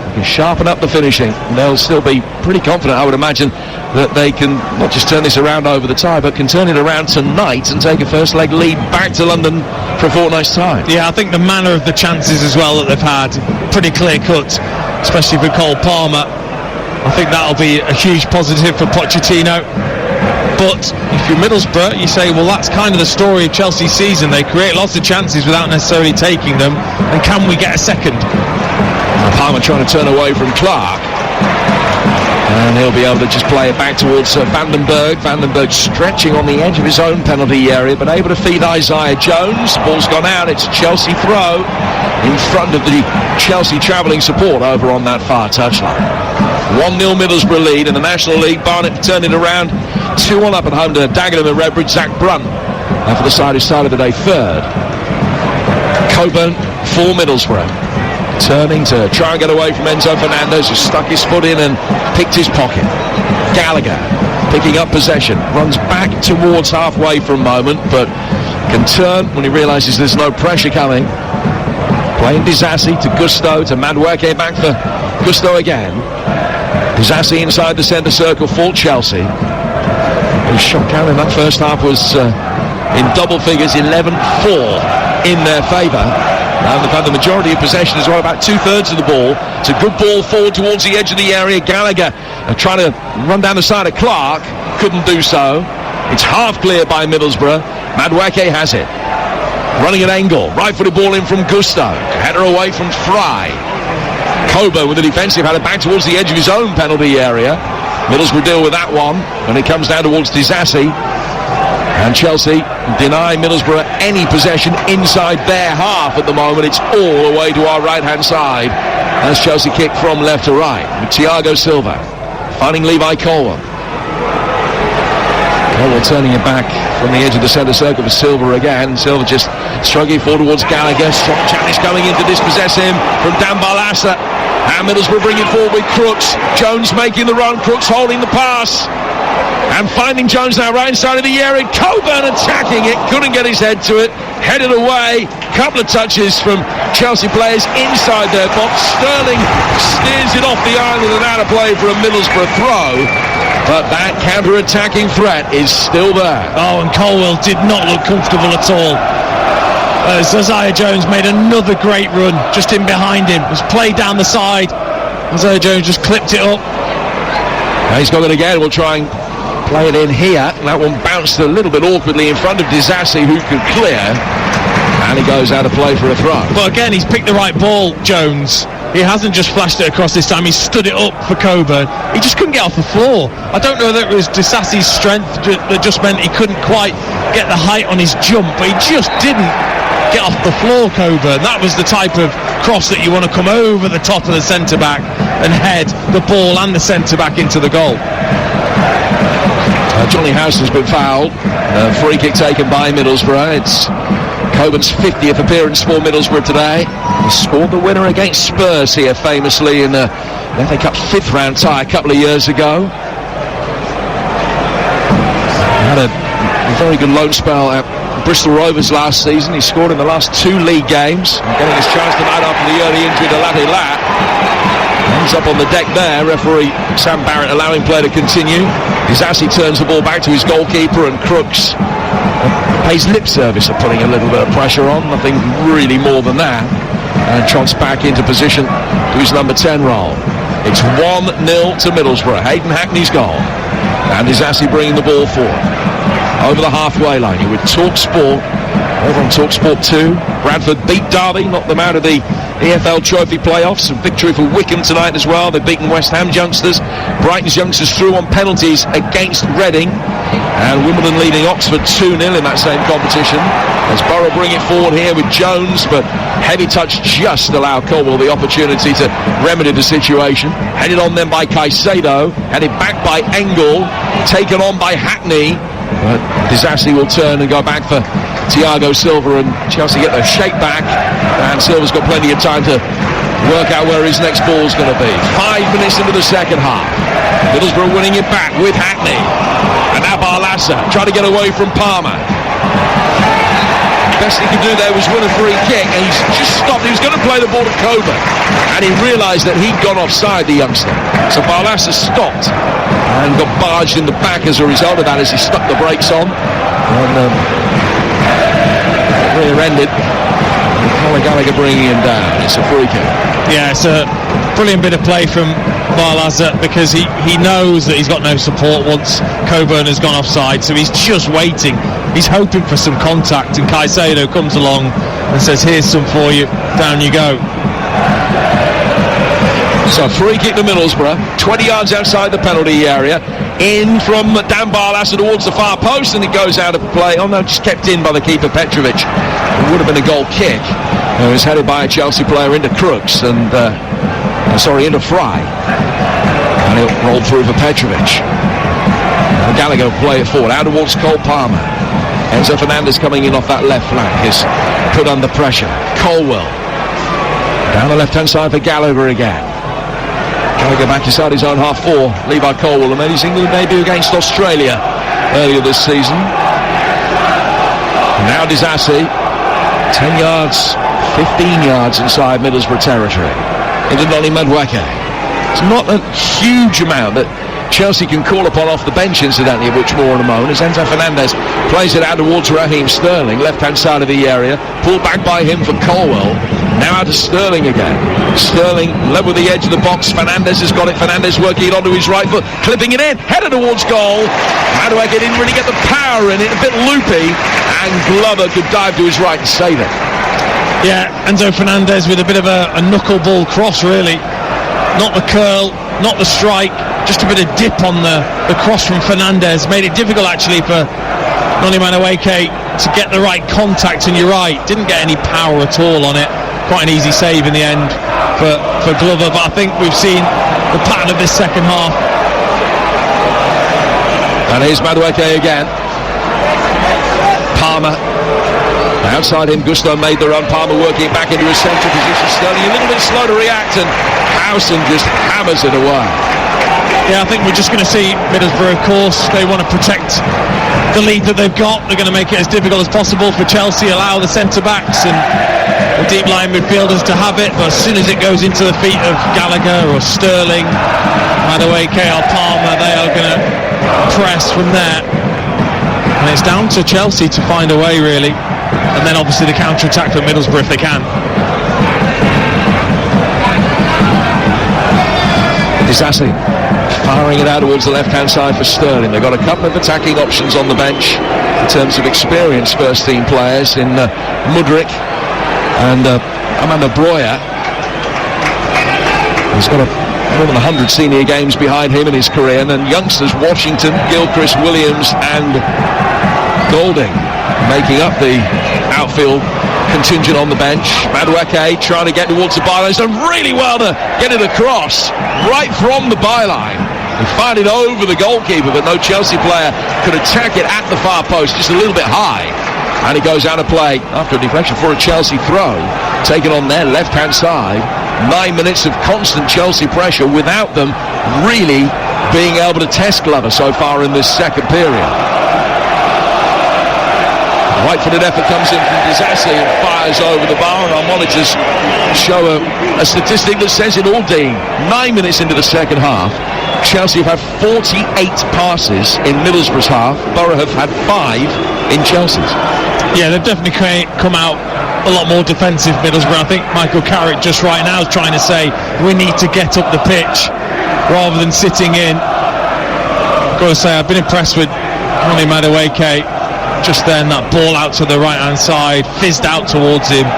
They can sharpen up the finishing. They'll still be pretty confident, I would imagine, that they can not just turn this around over the tie, but can turn it around tonight and take a first leg lead back to London for a fortnight's time. Yeah, I think the manner of the chances as well that they've had, pretty clear cut, especially for Cole Palmer. I think that'll be a huge positive for Pochettino. But if you're Middlesbrough, you say, well, that's kind of the story of Chelsea's season. They create lots of chances without necessarily taking them, and can we get a second? Palmer trying to turn away from Clark, and he'll be able to just play it back towards Vandenberg. Vandenberg stretching on the edge of his own penalty area, but able to feed Isaiah Jones. Ball's gone out, it's a Chelsea throw in front of the Chelsea travelling support over on that far touchline. 1-0 Middlesbrough lead in the National League. Barnet turned it around 2-1 up at home to Dagenham and Redbridge. Zach Brunt for the side who started the day third. Coburn for Middlesbrough, turning to try and get away from Enzo Fernandez, who stuck his foot in and picked his pocket. Gallagher picking up possession, runs back towards halfway for a moment, but can turn when he realises there's no pressure coming. Playing Disasi to Gusto, to Madueke, back for Gusto again. Disasi inside the centre circle for Chelsea. The shot count in that first half was in double figures, 11-4 in their favour. And they've had the majority of possession as well, about 2/3 of the ball. It's a good ball forward towards the edge of the area. Gallagher trying to run down the side of Clark, couldn't do so. It's half cleared by Middlesbrough. Madueke has it. Running at angle, right-footed ball in from Gusto. Header away from Fry. Coburn with the defensive header back towards the edge of his own penalty area. Middlesbrough deal with that one when it comes down towards Disasi. And Chelsea deny Middlesbrough any possession inside their half at the moment. It's all the way to our right-hand side as Chelsea kick from left to right with Thiago Silva finding Levi Colwell. Colwell turning it back from the edge of the centre circle for Silva again. Silva just struggling forward towards Gallagher. Strong challenge coming in to dispossess him from Dan Barlaser. And Middlesbrough bring it forward with Crooks. Jones making the run, Crooks holding the pass. And finding Jones now right inside of the area. Coburn attacking it, couldn't get his head to it. Headed away. Couple of touches from Chelsea players inside their box. Sterling steers it off the island and out of play for a Middlesbrough throw. But that counter-attacking threat is still there. Oh, and Colwell did not look comfortable at all. Isaiah Jones made another great run just in behind him. It was played down the side. Isaiah Jones just clipped it up. Now he's got it again. We'll try and play it in here. That one bounced a little bit awkwardly in front of Disasi, who could clear. And he goes out of play for a throw. But again, he's picked the right ball, Jones. He hasn't just flashed it across this time. He stood it up for Coburn. He just couldn't get off the floor. I don't know whether it was Disasi's strength that just meant he couldn't quite get the height on his jump, but he just didn't get off the floor, Coburn. That was the type of cross that you want to come over the top of the centre-back and head the ball and the centre-back into the goal. Johnny House has been fouled. Free kick taken by Middlesbrough. It's Coburn's 50th appearance for Middlesbrough today. He scored the winner against Spurs here famously in the FA Cup 5th round tie a couple of years ago. He had a very good loan spell at Bristol Rovers last season. He scored in the last 2 league games. Getting his chance tonight after the early injury to Latte Lat. Ends up on the deck there. Referee Sam Barrett allowing play to continue. Disasi turns the ball back to his goalkeeper, and Crooks pays lip service of putting a little bit of pressure on. Nothing really more than that. And trots back into position to his number 10 role. It's 1-0 to Middlesbrough. Hayden Hackney's goal. And Disasi bringing the ball forward. Over the halfway line. You're with TalkSport. Over on TalkSport 2. Bradford beat Derby, knocked them out of the EFL Trophy playoffs. A victory for Wickham tonight as well. They've beaten West Ham's youngsters. Brighton's youngsters through on penalties against Reading. And Wimbledon leading Oxford 2-0 in that same competition. As Borough bring it forward here with Jones, but heavy touch just allowed Colwell the opportunity to remedy the situation. Headed on then by Caicedo, headed back by Engel, taken on by Hackney. But Disasi will turn and go back for Thiago Silva, and Chelsea get their shape back, and Silva's got plenty of time to work out where his next ball's going to be. 5 minutes into the second half. Middlesbrough winning it back with Hackney. And now Barlassa trying to get away from Palmer. Best he could do there was win a free kick, and he's just stopped. He was going to play the ball to Coburn, and he realised that he'd gone offside, the youngster. So Barlassa stopped and got barged in the back as a result of that as he stuck the brakes on. And rear-ended. Conor Gallagher bringing him down. It's a free kick. Yeah, it's a brilliant bit of play from Barlassa, because he knows that he's got no support once Coburn has gone offside, so he's just waiting. He's hoping for some contact, and Caicedo comes along and says, here's some for you, down you go. So free kick to Middlesbrough, 20 yards outside the penalty area. In from Dan Barlassa towards the far post, and it goes out of play. Oh no, just kept in by the keeper Petrovic. It would have been a goal kick. It was headed by a Chelsea player into Crooks, and into Fry. And it rolled through for Petrovic. And Gallagher will play it forward, out towards Cole Palmer. Enzo Fernandez coming in off that left flank is put under pressure. Colwell. Down the left-hand side for Gallagher again. Gallagher back inside his own half-4. Levi Colwell, and made his England debut against Australia earlier this season. Now Disasi, 10 yards, 15 yards inside Middlesbrough territory. Into Noni Madueke. It's not a huge amount that Chelsea can call upon off the bench, incidentally, of which more in a moment, as Enzo Fernandez plays it out towards Raheem Sterling, left-hand side of the area, pulled back by him for Colwell, now out to Sterling again. Sterling level with the edge of the box. Fernandez has got it. Fernandez working it onto his right foot, clipping it in, headed towards goal. Madueke didn't really get the power in it, a bit loopy, and Glover could dive to his right and save it. Yeah, Enzo Fernandez with a bit of a knuckleball cross, really. Not the curl, not the strike, just a bit of dip on the cross from Fernandez. Made it difficult, actually, for Noni Madueke to get the right contact, and you're right, didn't get any power at all on it. Quite an easy save in the end for Glover, but I think we've seen the pattern of this second half. And here's Madueke again. Palmer. Outside him, Gusto made the run. Palmer working it back into his central position. Sterling a little bit slow to react, and Howson just hammers it away. Yeah, I think we're just going to see Middlesbrough, of course. They want to protect the lead that they've got. They're going to make it as difficult as possible for Chelsea, allow the centre-backs and the deep-line midfielders to have it. But as soon as it goes into the feet of Gallagher or Sterling, Madueke or Palmer, they are going to press from there. And it's down to Chelsea to find a way, really. And then obviously the counter-attack for Middlesbrough if they can. Disasi firing it out towards the left-hand side for Sterling. They've got a couple of attacking options on the bench in terms of experienced first-team players in Mudryk and Amanda Breuer. He's got more than 100 senior games behind him in his career, and then youngsters Washington, Gilchrist, Williams and Golding making up the outfield contingent on the bench. Madueke trying to get towards the byline. He's done really well to get it across right from the byline. He fired it over the goalkeeper, but no Chelsea player could attack it at the far post, just a little bit high. And it goes out of play after a deflection for a Chelsea throw, taken on their left-hand side. 9 minutes of constant Chelsea pressure without them really being able to test Glover so far in this second period. Right-footed effort comes in from Disasi and fires over the bar, and our monitors show a statistic that says it all, Dean. 9 minutes into the second half, Chelsea have had 48 passes in Middlesbrough's half. Borough have had 5 in Chelsea's. Yeah, they've definitely come out a lot more defensive, Middlesbrough. I think Michael Carrick just right now is trying to say we need to get up the pitch rather than sitting in. I've got to say, I've been impressed with Ronnie Madueke. Just then, that ball out to the right hand side, fizzed out towards him,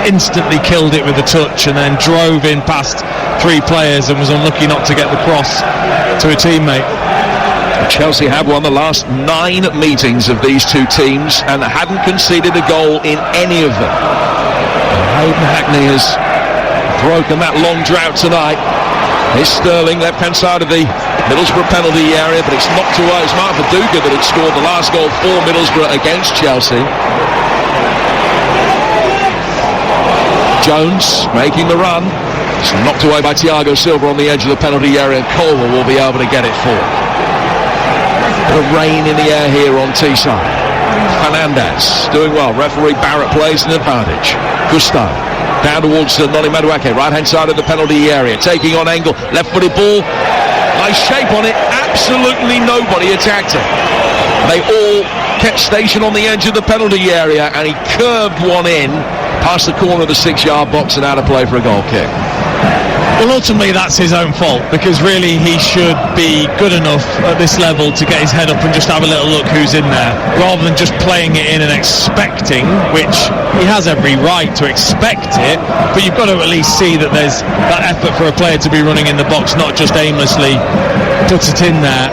instantly killed it with a touch, and then drove in past 3 players and was unlucky not to get the cross to a teammate. Chelsea have won the last 9 meetings of these two teams and hadn't conceded a goal in any of them. Hayden Hackney has broken that long drought tonight. Here's Sterling, left-hand side of the Middlesbrough penalty area, but it's knocked away. It's Mark Viduka that had scored the last goal for Middlesbrough against Chelsea. Jones making the run. It's knocked away by Thiago Silva on the edge of the penalty area, and Colwell will be able to get it forward. Bit of rain in the air here on Teesside. Fernandez doing well. Referee Barrett plays an advantage. Gusto down towards Noni Madueke, right hand side of the penalty area, taking on Engel, left-footed ball, nice shape on it, absolutely nobody attacked him. They all kept station on the edge of the penalty area, and he curved one in past the corner of the 6-yard box and out of play for a goal kick. Well, ultimately that's his own fault, because really he should be good enough at this level to get his head up and just have a little look who's in there, rather than just playing it in and expecting, which he has every right to expect it, but you've got to at least see that there's that effort for a player to be running in the box, not just aimlessly put it in there.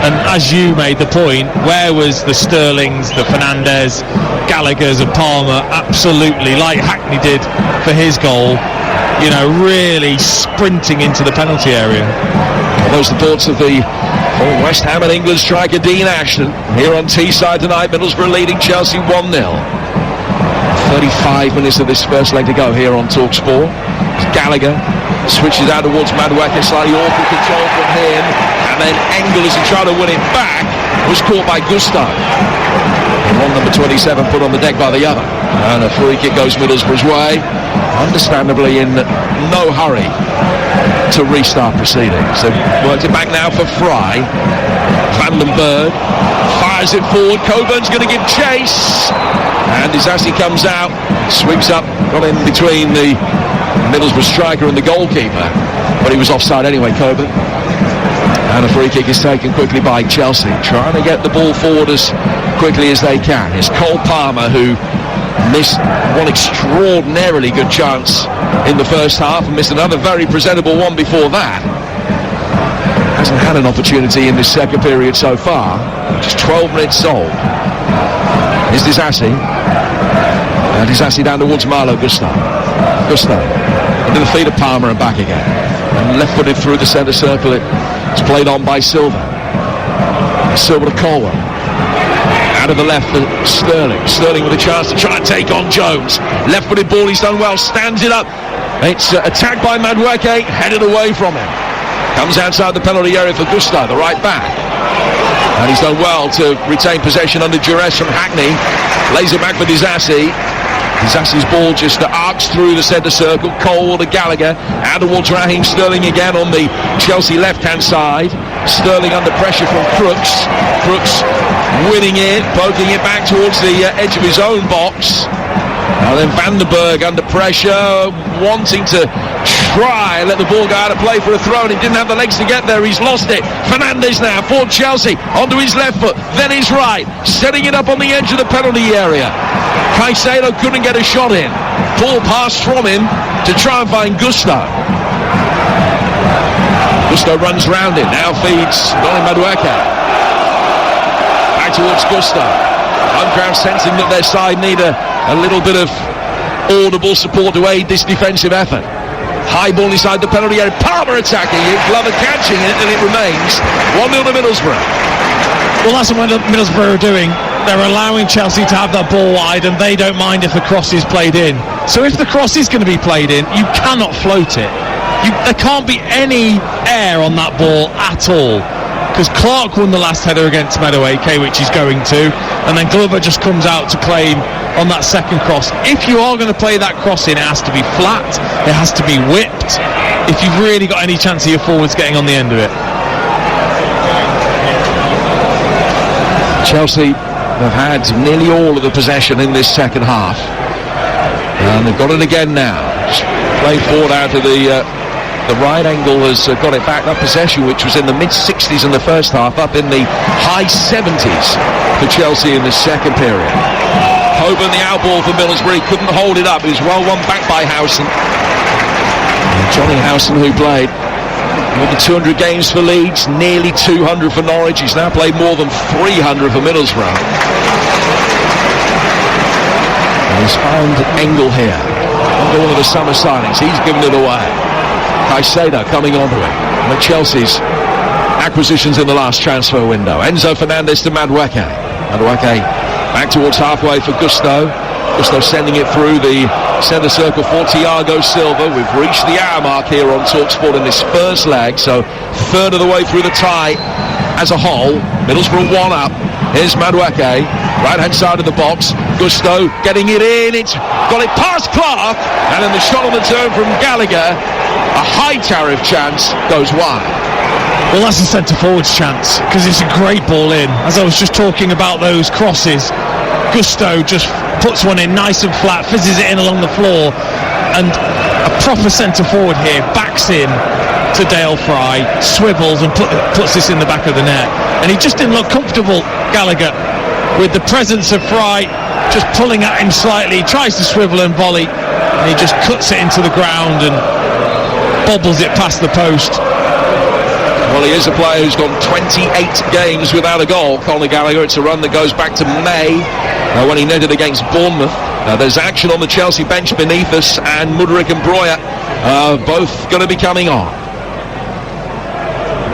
And as you made the point, where was the Sterlings, the Fernandez, Gallagher's and Palmer, absolutely, like Hackney did for his goal, you know, really sprinting into the penalty area. Those are the thoughts of the West Ham and England striker Dean Ashton here on Teesside tonight. Middlesbrough leading Chelsea 1-0. 35 minutes of this first leg to go here on TalkSport. Gallagher switches out towards Madueke, slightly awkward control from him, and then Engel, as he tried to win it back, was caught by Gusto. One number 27 put on the deck by the other, and a free kick goes Middlesbrough's way, understandably in no hurry to restart proceedings. They've worked it back now for Fry. Van den Berg fires it forward. Coburn's going to give chase, and Disasi comes out, sweeps up, got in between the Middlesbrough striker and the goalkeeper, but he was offside anyway, Coburn. And a free kick is taken quickly by Chelsea, trying to get the ball forward as quickly as they can. It's Cole Palmer who missed one extraordinarily good chance in the first half and missed another very presentable one before that. Hasn't had an opportunity in this second period so far. Just 12 minutes old. Here's Disasi. And Disasi down towards Marlo Gusto. Gusto into the feet of Palmer and back again. And left-footed through the centre circle. It's played on by Silva. Silva to Colwell. Out of the left for Sterling. Sterling with a chance to try and take on Jones. Left-footed ball, he's done well, stands it up. It's attacked by Madueke, headed away from him. Comes outside the penalty area for Gusto, the right back. And he's done well to retain possession under duress from Hackney. Lays it back for Disasi. Disasi's ball just arcs through the centre circle. Cole to Gallagher. Out towards Raheem Sterling again on the Chelsea left-hand side. Sterling under pressure from Crooks. Crooks winning it, poking it back towards the edge of his own box. Now then Van den Berg under pressure, wanting to try and let the ball go out of play for a throw, and he didn't have the legs to get there. He's lost it. Fernandez now for Chelsea, onto his left foot, then his right, setting it up on the edge of the penalty area. Caicedo couldn't get a shot in. Ball passed from him to try and find Gusto. Gusto runs round it, now feeds Noni Madueke. Back towards Gusto. Home crowd sensing that their side need a little bit of audible support to aid this defensive effort. High ball inside the penalty area. Palmer attacking it, Glover catching it, and it remains 1-0 to Middlesbrough. Well, that's what Middlesbrough are doing. They're allowing Chelsea to have that ball wide, and they don't mind if the cross is played in. So if the cross is going to be played in, you cannot float it. There can't be any air on that ball at all. Because Clark won the last header against Madueke, which he's going to, and then Glover just comes out to claim on that second cross. If you are going to play that cross in, it has to be flat, it has to be whipped, if you've really got any chance of your forwards getting on the end of it. Chelsea have had nearly all of the possession in this second half. And they've got it again now. Played forward out of the right angle has got it back. That possession, which was in the mid-60s in the first half, up in the high 70s for Chelsea in the second period. Coburn, the outball for Middlesbrough, he couldn't hold it up. He was well won back by Howson. Johnny Howson, who played more than 200 games for Leeds, nearly 200 for Norwich. He's now played more than 300 for Middlesbrough. And he's found Engel here. Under one of the summer signings. He's given it away. Caicedo coming onto it. And Chelsea's acquisitions in the last transfer window. Enzo Fernandez to Madueke. Madueke back towards halfway for Gusto. Gusto sending it through the centre circle for Thiago Silva. We've reached the hour mark here on TalkSport in this first leg, so third of the way through the tie as a whole. Middlesbrough 1 up. Here's Madueke, right hand side of the box. Gusto getting it in. It's got it past Clark, and then the shot on the turn from Gallagher. A high tariff chance goes wide. Well, that's a centre forward's chance, because it's a great ball in. As I was just talking about those crosses, Gusto just puts one in nice and flat, fizzes it in along the floor, and a proper centre forward here backs in to Dale Fry, swivels and puts this in the back of the net. And he just didn't look comfortable, Gallagher, with the presence of Fry just pulling at him slightly. He tries to swivel and volley, and he just cuts it into the ground and bobbles it past the post. Well, he is a player who's gone 28 games without a goal, Conor Gallagher. It's a run that goes back to May when he netted against Bournemouth. There's action on the Chelsea bench beneath us, and Mudryk and Breuer both going to be coming on.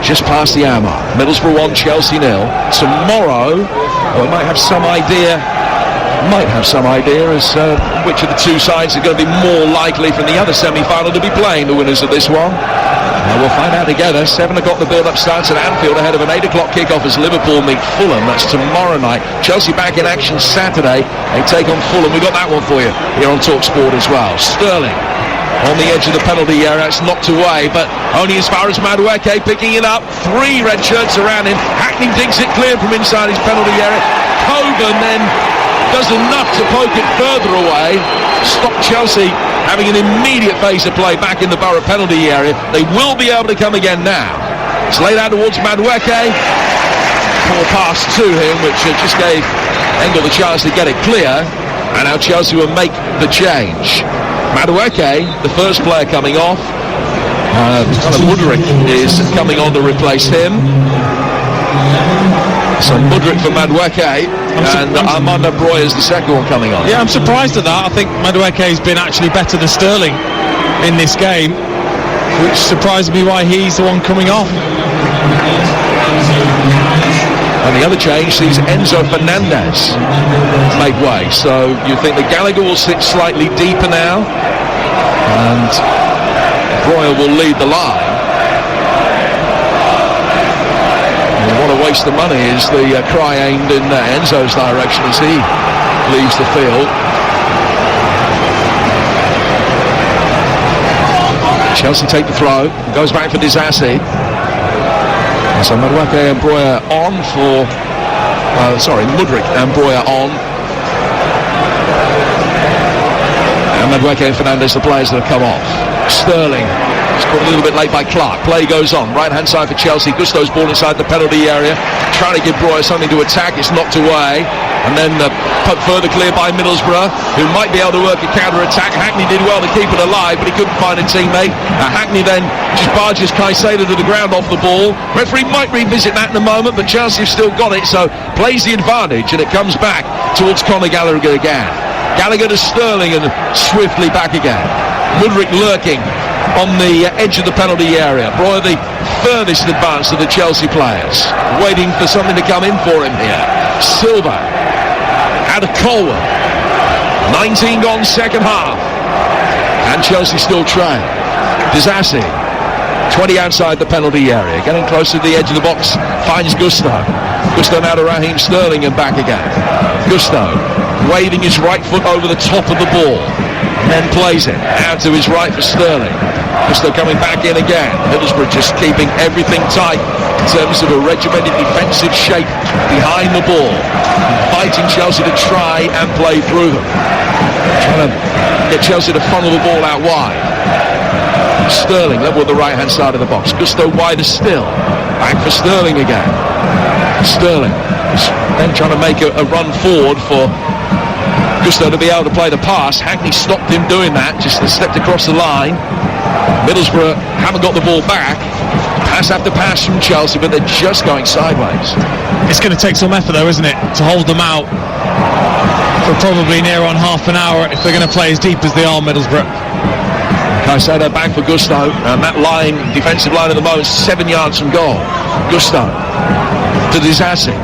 Just past the hour mark. Middlesbrough 1, Chelsea 0. Tomorrow, we might have some idea as which of the two sides are going to be more likely from the other semi-final to be playing the winners of this one. We'll find out together. 7 o'clock the build-up starts at Anfield ahead of an 8 o'clock kick-off as Liverpool meet Fulham. That's tomorrow night. Chelsea back in action Saturday. They take on Fulham. We've got that one for you here on TalkSport as well. Sterling on the edge of the penalty area. It's knocked away, but only as far as Madueke picking it up. 3 red shirts around him. Hackney digs it clear from inside his penalty area. Coburn then does enough to poke it further away. Stop Chelsea having an immediate phase of play back in the Borough penalty area. They will be able to come again now. It's laid out towards Madueke. Poor pass to him, which just gave Engel the chance to get it clear. And now Chelsea will make the change. Madueke, the first player coming off. Mudryk is coming on to replace him. So Mudryk for Madueke, and Armando Breuer is the second one coming on. Yeah, I'm surprised at that. I think Madueke's been actually better than Sterling in this game, which surprised me why he's the one coming off. And the other change sees Enzo Fernandez make way. So you think that Gallagher will sit slightly deeper now, and Breuer will lead the line. What a waste of money is the cry aimed in Enzo's direction as he leaves the field. Chelsea take the throw. Goes back for Disasi. So Madueke and Breuer on for... Mudryk and Breuer on. And Madueke and Fernandez, the players that have come off. Sterling. It's caught a little bit late by Clark. Play goes on. Right hand side for Chelsea. Gusto's ball inside the penalty area. Trying to give Breuer something to attack. It's knocked away. And then put further clear by Middlesbrough, who might be able to work a counter-attack. Hackney did well to keep it alive, but he couldn't find a teammate. Hackney then just barges Caicedo to the ground off the ball. Referee might revisit that in a moment, but Chelsea have still got it, so plays the advantage, and it comes back towards Conor Gallagher again. Gallagher to Sterling, and swiftly back again. Mudryk lurking on the edge of the penalty area. Breuer the furthest advance of the Chelsea players, waiting for something to come in for him here. Silva out of Colwell. 19 gone second half, and Chelsea still trail. Disasi 20 outside the penalty area, getting close to the edge of the box, finds Gusto now to Raheem Sterling and back again. Gusto waving his right foot over the top of the ball. then plays it out to his right for Sterling. Gusto coming back in again. Middlesbrough just keeping everything tight in terms of a regimented defensive shape behind the ball, inviting Chelsea to try and play through them, trying to get Chelsea to funnel the ball out wide. Sterling level with the right hand side of the box. Gusto wider still, back for Sterling again. Sterling then trying to make a run forward for Gusto to be able to play the pass. Hackney stopped him doing that, just stepped across the line. Middlesbrough haven't got the ball back. Pass after pass from Chelsea, but they're just going sideways. It's going to take some effort though, isn't it, to hold them out for probably near on half an hour if they're going to play as deep as they are, Middlesbrough. Caicedo back for Gusto, and that line, defensive line at the moment, 7 yards from goal. Gusto to Disasi.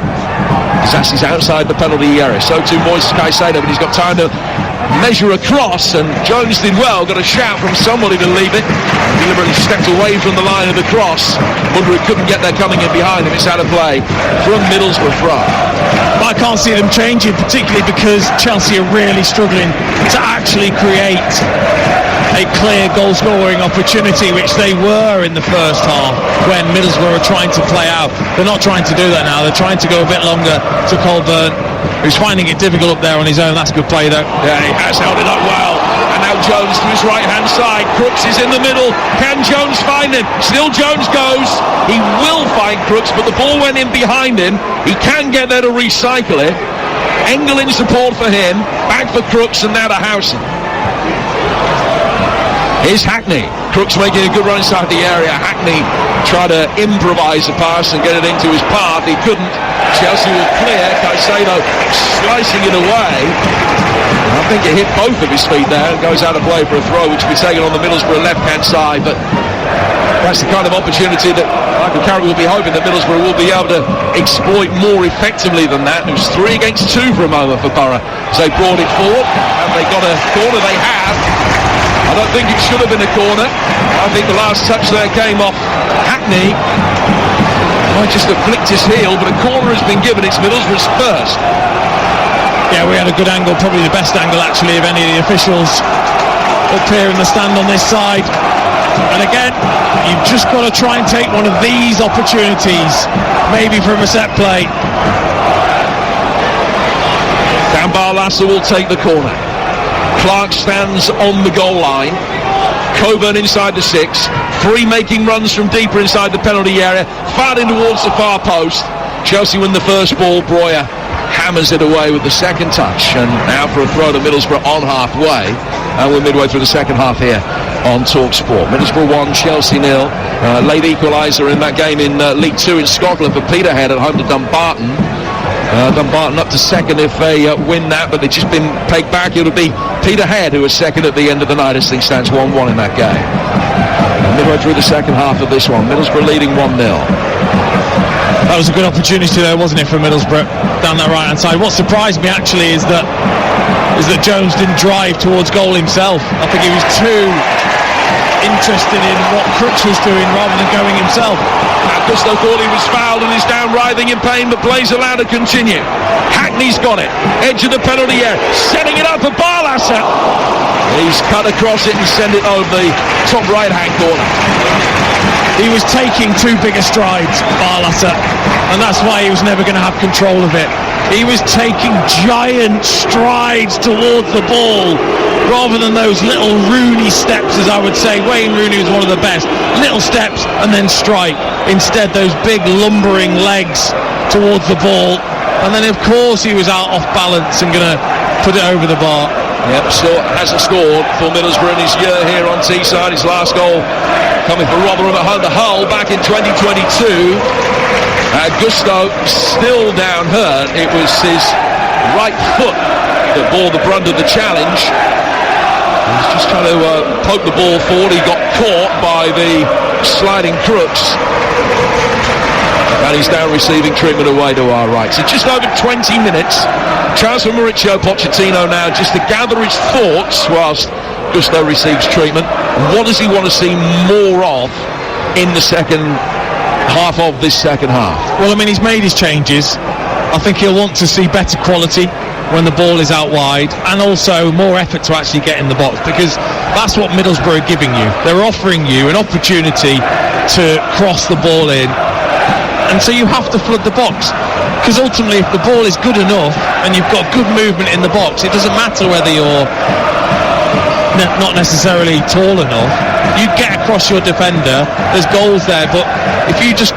Disasi's outside the penalty area, so too Moises Caicedo, but he's got time to measure across, and Jones did well, got a shout from somebody to leave it, deliberately stepped away from the line of the cross. Mudryk couldn't get there coming in behind him. It's out of play from Middlesbrough throw. I can't see them changing, particularly because Chelsea are really struggling to actually create a clear goal scoring opportunity, which they were in the first half when Middlesbrough were trying to play out. They're not trying to do that now. They're trying to go a bit longer to Colburn, who's finding it difficult up there on his own. That's good play though. Yeah, he has held it up well. And now Jones to his right hand side. Crooks is in the middle. Can Jones find him? Still Jones goes. He will find Crooks, but the ball went in behind him. He can get there to recycle it. Engel in support for him. Back for Crooks, and now to Howson. Here's Hackney. Crooks making a good run inside the area. Hackney tried to improvise a pass and get it into his path. He couldn't. Chelsea will clear. Caicedo slicing it away. I think it hit both of his feet there and goes out of play for a throw, which will be taken on the Middlesbrough left-hand side. But that's the kind of opportunity that Michael Carrick will be hoping that Middlesbrough will be able to exploit more effectively than that. It was 3 against 2 for a moment for Borough as they brought it forward. Have they got a corner? They have. I don't think it should have been a corner. I think the last touch there came off Hackney. Might just have flicked his heel, but a corner has been given. It's Middlesbrough's first. Yeah, we had a good angle, probably the best angle actually of any of the officials up here in the stand on this side. And again, you've just got to try and take one of these opportunities, maybe from a set play. Dan Barlaser will take the corner. Clark stands on the goal line. Coburn inside the 6. 3 making runs from deeper inside the penalty area. Fired in towards the far post. Chelsea win the first ball. Breuer hammers it away with the second touch. And now for a throw to Middlesbrough on halfway. And we're midway through the second half here on TalkSport. Middlesbrough 1, Chelsea 0. Late equaliser in that game in League 2 in Scotland for Peterhead at home to Dumbarton. Dumbarton up to second if they win that, but they've just been pegged back. It'll be Peterhead who is second at the end of the night as things stands 1-1 in that game. And midway through the second half of this one, Middlesbrough leading 1-0. That was a good opportunity there, wasn't it, for Middlesbrough down that right hand side. What surprised me actually is that Jones didn't drive towards goal himself. I think he was too interested in what Crooks was doing rather than going himself. Gusto thought he was fouled and is down writhing in pain, but plays allowed to continue. Hackney's got it, edge of the penalty area, setting it up for Barlaser. He's cut across it and sent it over the top right hand corner. He was taking too big a strides, Barlaser, and that's why he was never going to have control of it. He was taking giant strides towards the ball rather than those little Rooney steps, as I would say. Wayne Rooney was one of the best. Little steps and then strike. Instead, those big lumbering legs towards the ball. And then, of course, he was out off balance and going to put it over the bar. Yep, still hasn't scored for Middlesbrough in his year here on Teesside. His last goal coming for Rotherham at home to Hull back in 2022. Gusto still down hurt. It was his right foot that bore the brunt of the challenge. He was just trying to poke the ball forward. He got caught by the sliding Crooks. And he's now receiving treatment away to our right. So just over 20 minutes. Chance for Mauricio Pochettino now just to gather his thoughts whilst Gusto receives treatment. What does he want to see more of in the second half of this second half? Well, I mean, he's made his changes. I think he'll want to see better quality when the ball is out wide, and also more effort to actually get in the box, because that's what Middlesbrough are giving you. They're offering you an opportunity to cross the ball in, and so you have to flood the box, because ultimately if the ball is good enough and you've got good movement in the box, it doesn't matter whether you're not necessarily tall enough. You get across your defender, there's goals there, but if you just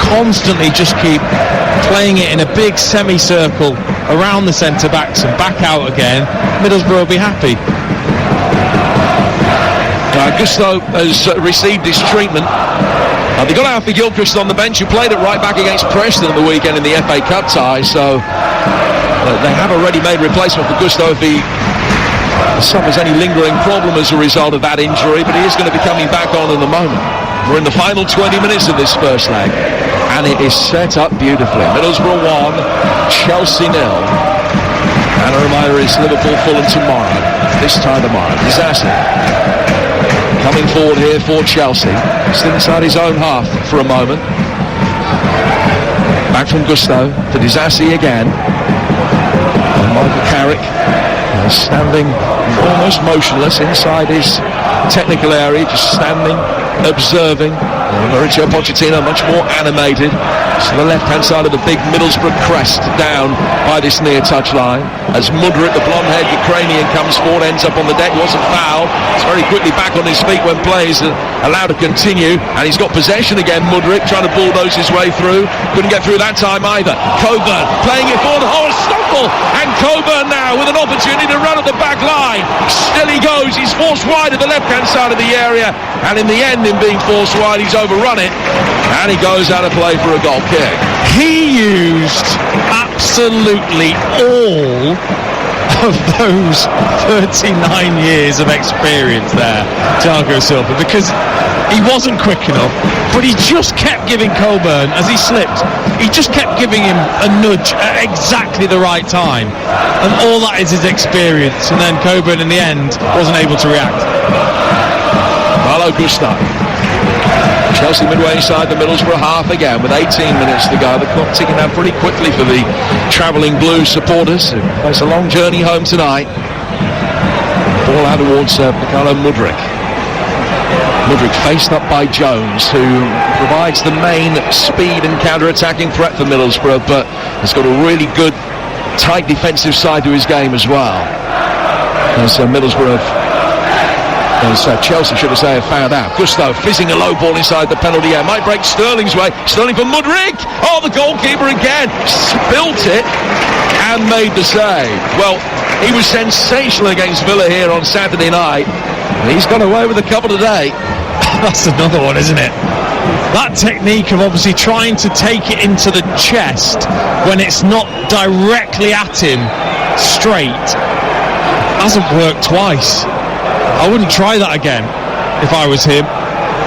constantly just keep playing it in a big semicircle around the centre backs and back out again, Middlesbrough will be happy. Gusto has received his treatment. They got Alfie Gilchrist on the bench, who played at right back against Preston at the weekend in the FA Cup tie, so they have already made replacement for Gusto if he suffers any lingering problem as a result of that injury, but he is going to be coming back on in a moment. We're in the final 20 minutes of this first leg, and it is set up beautifully. Middlesbrough 1, Chelsea 0. And a reminder, it's Liverpool-Fulham tomorrow, this time tomorrow. Disaster coming forward here for Chelsea, still inside his own half for a moment. Back from Gusto to Disasi again, and Michael Carrick standing almost motionless inside his technical area, just standing, observing. Mauricio Pochettino much more animated. To the left-hand side of the big Middlesbrough crest, down by this near touchline. As Mudryk, the blonde-haired Ukrainian, comes forward, ends up on the deck, wasn't fouled. He's very quickly back on his feet when play is allowed to continue. And he's got possession again, Mudryk, trying to bulldoze his way through. Couldn't get through that time either. Coburn playing it forward. Oh, a stumble! And Coburn now with an opportunity to run at the back line. Still he goes. He's forced wide at the left-hand side of the area. And in the end, in being forced wide, he's overrun it. And he goes out of play for a goal kick. He used absolutely all of those 39 years of experience there, Thiago Silva, because he wasn't quick enough, but he just kept giving Coburn, as he slipped, he just kept giving him a nudge at exactly the right time, and all that is his experience. And then Coburn in the end wasn't able to react. Malo Gusto. Chelsea midway inside the Middlesbrough half again with 18 minutes to go. The clock ticking down pretty quickly for the travelling Blues supporters who face a long journey home tonight. Ball out towards Mikhailo Mudryk. Mudryk faced up by Jones, who provides the main speed and counter-attacking threat for Middlesbrough, but has got a really good tight defensive side to his game as well. As Middlesbrough Chelsea, should I say, have found out. Gusto fizzing a low ball inside the penalty area. Might break Sterling's way. Sterling for Mudryk. Oh, the goalkeeper again. Spilt it and made the save. Well, he was sensational against Villa here on Saturday night. He's got away with a couple today. That's another one, isn't it? That technique of obviously trying to take it into the chest when it's not directly at him straight hasn't worked twice. I wouldn't try that again if I was him.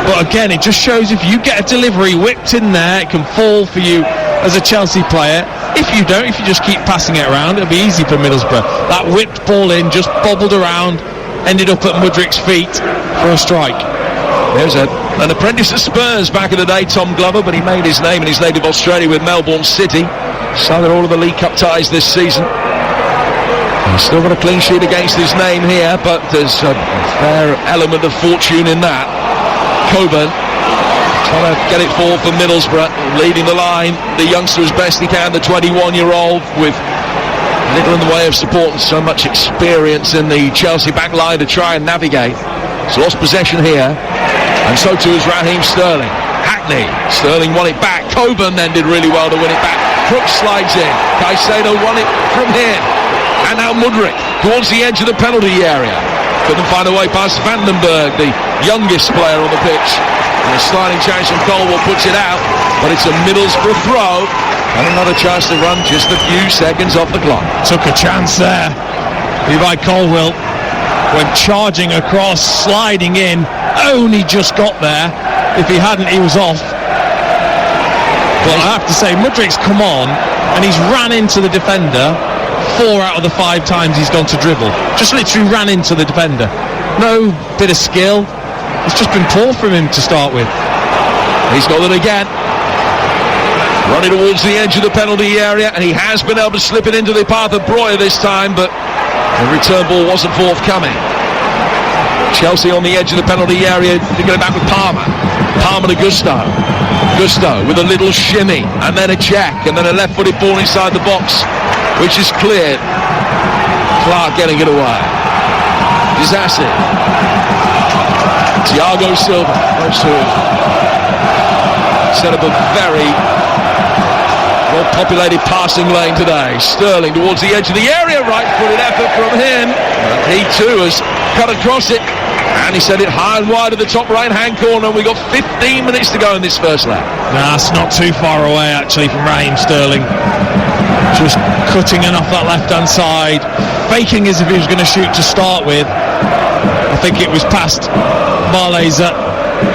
But again, it just shows if you get a delivery whipped in there, it can fall for you as a Chelsea player. If you don't, if you just keep passing it around, it'll be easy for Middlesbrough. That whipped ball in, just bobbled around, ended up at Mudryk's feet for a strike. There's an apprentice at Spurs back in the day, Tom Glover, but he made his name in his native Australia with Melbourne City. Started all of the League Cup ties this season. He's still got a clean sheet against his name here, but there's a fair element of fortune in that. Coburn trying to get it forward for Middlesbrough, leading the line. The youngster as best he can, the 21-year-old, with little in the way of support and so much experience in the Chelsea back line to try and navigate. He's lost possession here, and so too is Raheem Sterling. Hackney, Sterling won it back. Coburn then did really well to win it back. Crooks slides in. Caicedo won it from here. And now Mudryk towards the edge of the penalty area. Couldn't find a way past Vandenberg, the youngest player on the pitch. And a sliding chance from Colwell puts it out, but it's a Middlesbrough throw. And another chance to run just a few seconds off the clock. Took a chance there. By Colwell went charging across, sliding in. Only just got there. If he hadn't, he was off. But I have to say, Mudryk's come on and he's ran into the defender 4 out of the 5 times he's gone to dribble. Just literally ran into the defender. No bit of skill. It's just been poor from him to start with. He's got it again. Running towards the edge of the penalty area, and he has been able to slip it into the path of Breuer this time, but the return ball wasn't forthcoming. Chelsea on the edge of the penalty area, they get it back with Palmer. Palmer to Gusto. Gusto with a little shimmy, and then a check, and then a left-footed ball inside the box, which is cleared. Clark getting it away. Disassi. Thiago Silva goes to it. Set up a very well-populated passing lane today. Sterling towards the edge of the area, right-footed effort from him. He too has cut across it, and he set it high and wide at the top right-hand corner. We've got 15 minutes to go in this first leg. Nah, it's not too far away actually from Raheem Sterling. Just cutting in off that left-hand side, faking as if he was going to shoot to start with. I think it was past Barleza,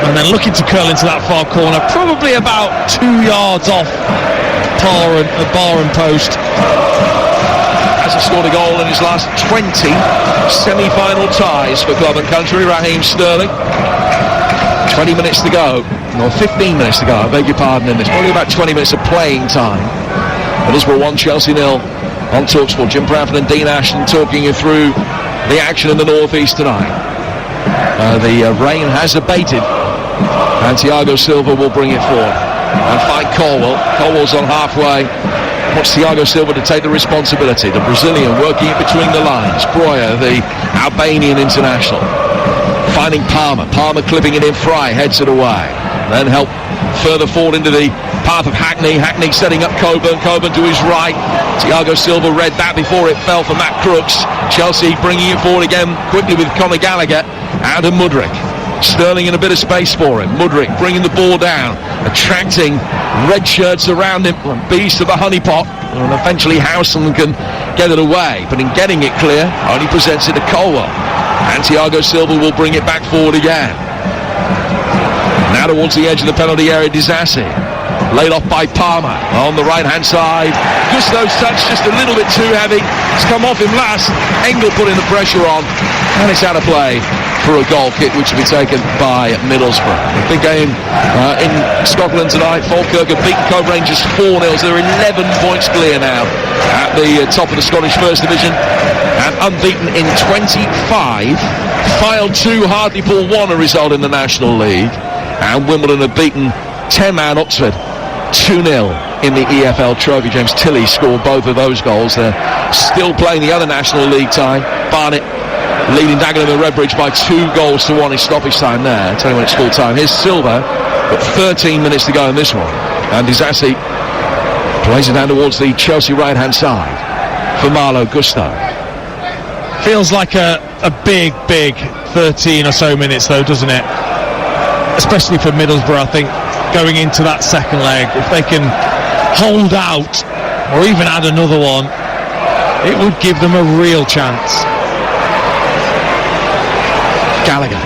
and then looking to curl into that far corner, probably about 2 yards off bar and post. Hasn't scored a goal in his last 20 semi-final ties for club and country, Raheem Sterling. 20 minutes to go, or 15 minutes to go, I beg your pardon in this. Probably about 20 minutes of playing time. Middlesbrough 1, Chelsea 0 on TalkSport. Jim Bradford and Dean Ashton talking you through the action in the northeast tonight. The rain has abated, and Thiago Silva will bring it forward and find Colwell. Colwell's on halfway. Wants Thiago Silva to take the responsibility. The Brazilian working it between the lines. Breuer, the Albanian international, finding Palmer. Palmer clipping it in. Fry heads it away. Then help further forward into the path of Hackney. Hackney setting up Coburn. Coburn to his right. Thiago Silva read that before it fell for Matt Crooks. Chelsea bringing it forward again quickly with Conor Gallagher out of Mudryk. Sterling in a bit of space for him. Mudryk bringing the ball down, attracting red shirts around him. Beast of the honeypot, and eventually Howson can get it away, but in getting it clear, only presents it to Colwell, and Thiago Silva will bring it back forward again. Now towards the edge of the penalty area, Disassi, laid off by Palmer on the right hand side. Gusto's touch just a little bit too heavy. It's come off him last. Engel putting the pressure on, and it's out of play for a goal kick, which will be taken by Middlesbrough. A big game in Scotland tonight. Falkirk have beaten Cove Rangers 4-0. So they're 11 points clear now at the top of the Scottish First Division, and unbeaten in 25. File 2, Hartlepool 1 a result in the National League, and Wimbledon have beaten 10-man Oxford 2-0 in the EFL Trophy. James Tilley scored both of those goals. They're still playing the other National League tie. Barnet leading Dagenham and Redbridge by 2-1 in stoppage time there. I'll tell you when it's full time. Here's Silva, got 13 minutes to go in this one, and Disassi plays it down towards the Chelsea right hand side for Marlo Gusto. Feels like a big 13 or so minutes though, doesn't it? Especially for Middlesbrough, I think, going into that second leg. If they can hold out or even add another one, it would give them a real chance. Gallagher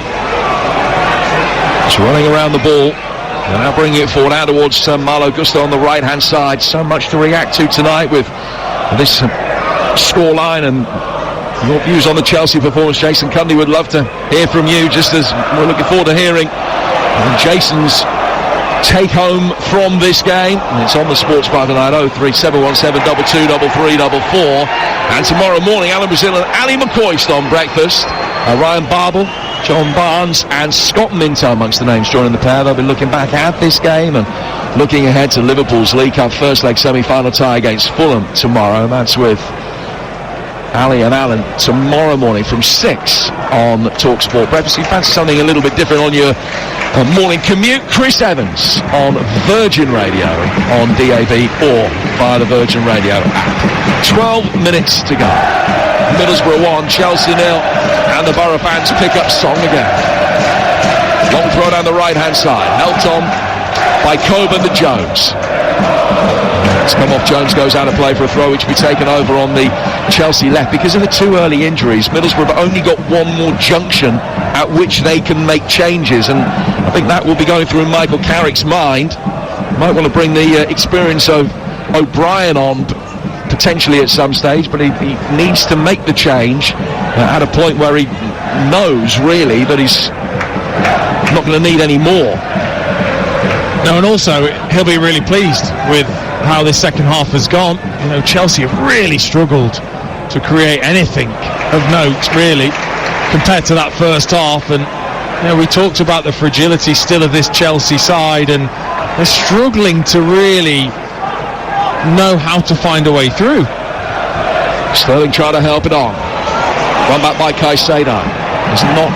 just running around the ball, and now bringing it forward out towards Marlo Gusto on the right hand side. So much to react to tonight with this scoreline, and your views on the Chelsea performance. Jason Cundy would love to hear from you, just as we're looking forward to hearing Jason's take home from this game. And it's on the Sports Bar tonight, 03717 223344. And tomorrow morning, Alan Brazil and Ali McCoist on breakfast. Ryan Barble, John Barnes and Scott Minto amongst the names joining the pair. They'll be looking back at this game and looking ahead to Liverpool's League Cup first leg semi-final tie against Fulham tomorrow. That's with Ali and Alan tomorrow morning from 6 on TalkSport Breakfast. If you fancy something a little bit different on your morning commute, Chris Evans on Virgin Radio on DAB or via the Virgin Radio app. 12 minutes to go. Middlesbrough 1, Chelsea 0, and the Borough fans pick up song again. Long throw down the right hand side, helped on by Coburn to Jones. It's come off. Jones goes out of play for a throw which will be taken over on the Chelsea left. Because of the 2 early injuries, Middlesbrough have only got one more junction at which they can make changes, and I think that will be going through Michael Carrick's mind. Might want to bring the experience of O'Brien on potentially at some stage, but he needs to make the change at a point where he knows really that he's not going to need any more. No, and also he'll be really pleased with how this second half has gone. You know, Chelsea have really struggled to create anything of note, really, compared to that first half. And you know, we talked about the fragility still of this Chelsea side, and they're struggling to really know how to find a way through. Sterling trying to help it on. Run back by Caicedo. There's not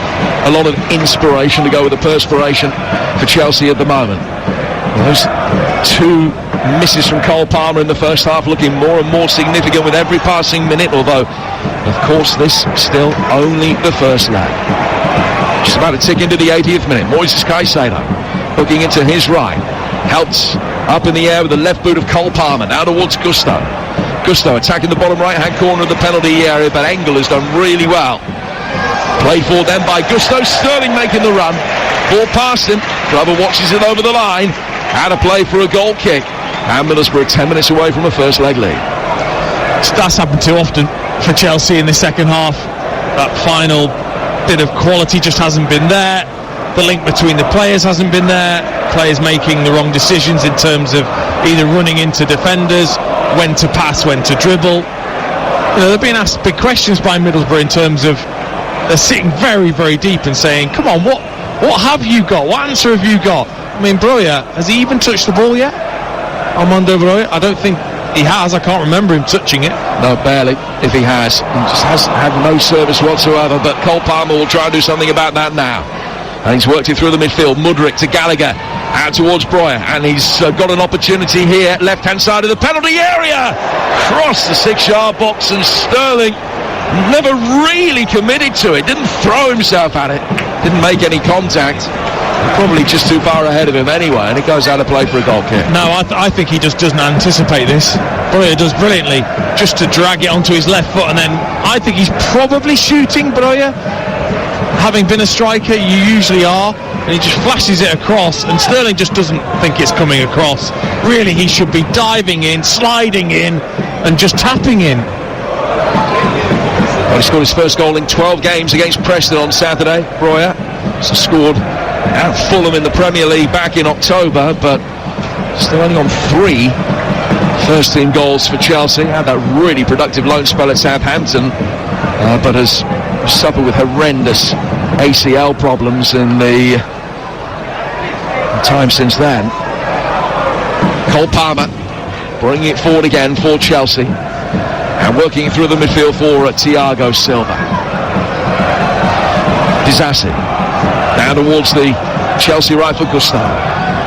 a lot of inspiration to go with the perspiration for Chelsea at the moment. Those two misses from Cole Palmer in the first half looking more and more significant with every passing minute, although of course this still only the first leg. Just about to tick into the 80th minute. Moises Caicedo hooking into his right, helped up in the air with the left boot of Cole Palmer, now towards Gusto attacking the bottom right hand corner of the penalty area, but Engel has done really well. Played for then by Gusto. Sterling making the run, ball past him, Glover watches it over the line, out of play for a goal kick, and Middlesbrough 10 minutes away from a first leg lead. That's happened too often for Chelsea in the second half. That final bit of quality just hasn't been there. The link between the players hasn't been there. Players making the wrong decisions in terms of either running into defenders, when to pass, when to dribble. You know, they're being asked big questions by Middlesbrough in terms of they're sitting very, very deep and saying, come on, what have you got? What answer have you got? I mean, Broja, has he even touched the ball yet? Armando Broja? I don't think he has. I can't remember him touching it. No, barely, if he has. He just has had no service whatsoever, but Cole Palmer will try and do something about that now. And he's worked it through the midfield. Mudryk to Gallagher, out towards Broja, and he's got an opportunity here, left-hand side of the penalty area, cross the 6-yard box, and Sterling never really committed to it, didn't throw himself at it, didn't make any contact, probably just too far ahead of him anyway, and it goes out of play for a goal kick. No, I think he just doesn't anticipate this. Broja does brilliantly just to drag it onto his left foot, and then I think he's probably shooting Broja. Having been a striker, you usually are, and he just flashes it across, and Sterling just doesn't think it's coming across. Really, he should be diving in, sliding in, and just tapping in. Well, he scored his first goal in 12 games against Preston on Saturday, Broja. So scored at Fulham in the Premier League back in October, but still only on 3 first-team goals for Chelsea. Had that really productive loan spell at Southampton, but has suffered with horrendous ACL problems in the time since then. Cole Palmer bringing it forward again for Chelsea, and working it through the midfield for Thiago Silva. Disasi down towards the Chelsea right for Gusto.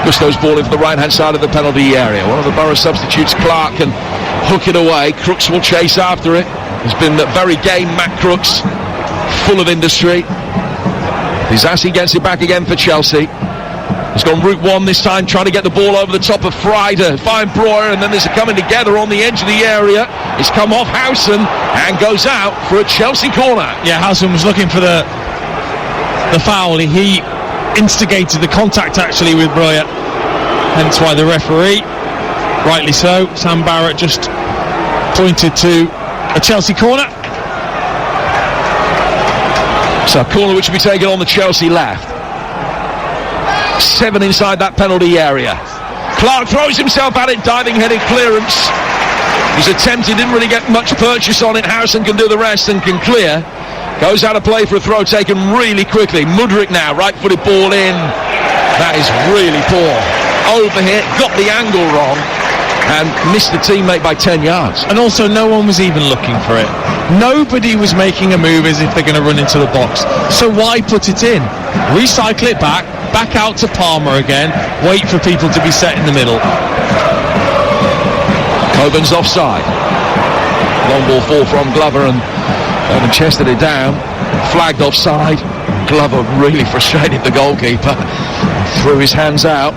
Gusto's ball in for the right-hand side of the penalty area. One of the Borough substitutes, Clark, can hook it away. Crooks will chase after it. He's been very game, Matt Crooks, full of industry. Disasi gets it back again for Chelsea. He's gone route one this time, trying to get the ball over the top of Fry to find Broja, and then there's a coming together on the edge of the area. It's come off Howson and goes out for a Chelsea corner. Yeah, Howson was looking for the foul. He instigated the contact actually with Broja, hence why the referee, rightly so, Sam Barrett, just pointed to a Chelsea corner. So a corner which will be taken on the Chelsea left. 7 inside that penalty area. Clark throws himself at it, diving headed clearance. He's attempted, didn't really get much purchase on it. Harrison can do the rest and can clear. Goes out of play for a throw taken really quickly. Mudryk now, right-footed ball in. That is really poor. Overhit, got the angle wrong, and missed the teammate by 10 yards. And also no one was even looking for it. Nobody was making a move as if they're going to run into the box. So why put it in? Recycle it back out to Palmer again, wait for people to be set in the middle. Coburn's offside. Long ball fall from Glover, and chested it down. Flagged offside. Glover really frustrated the goalkeeper. Threw his hands out.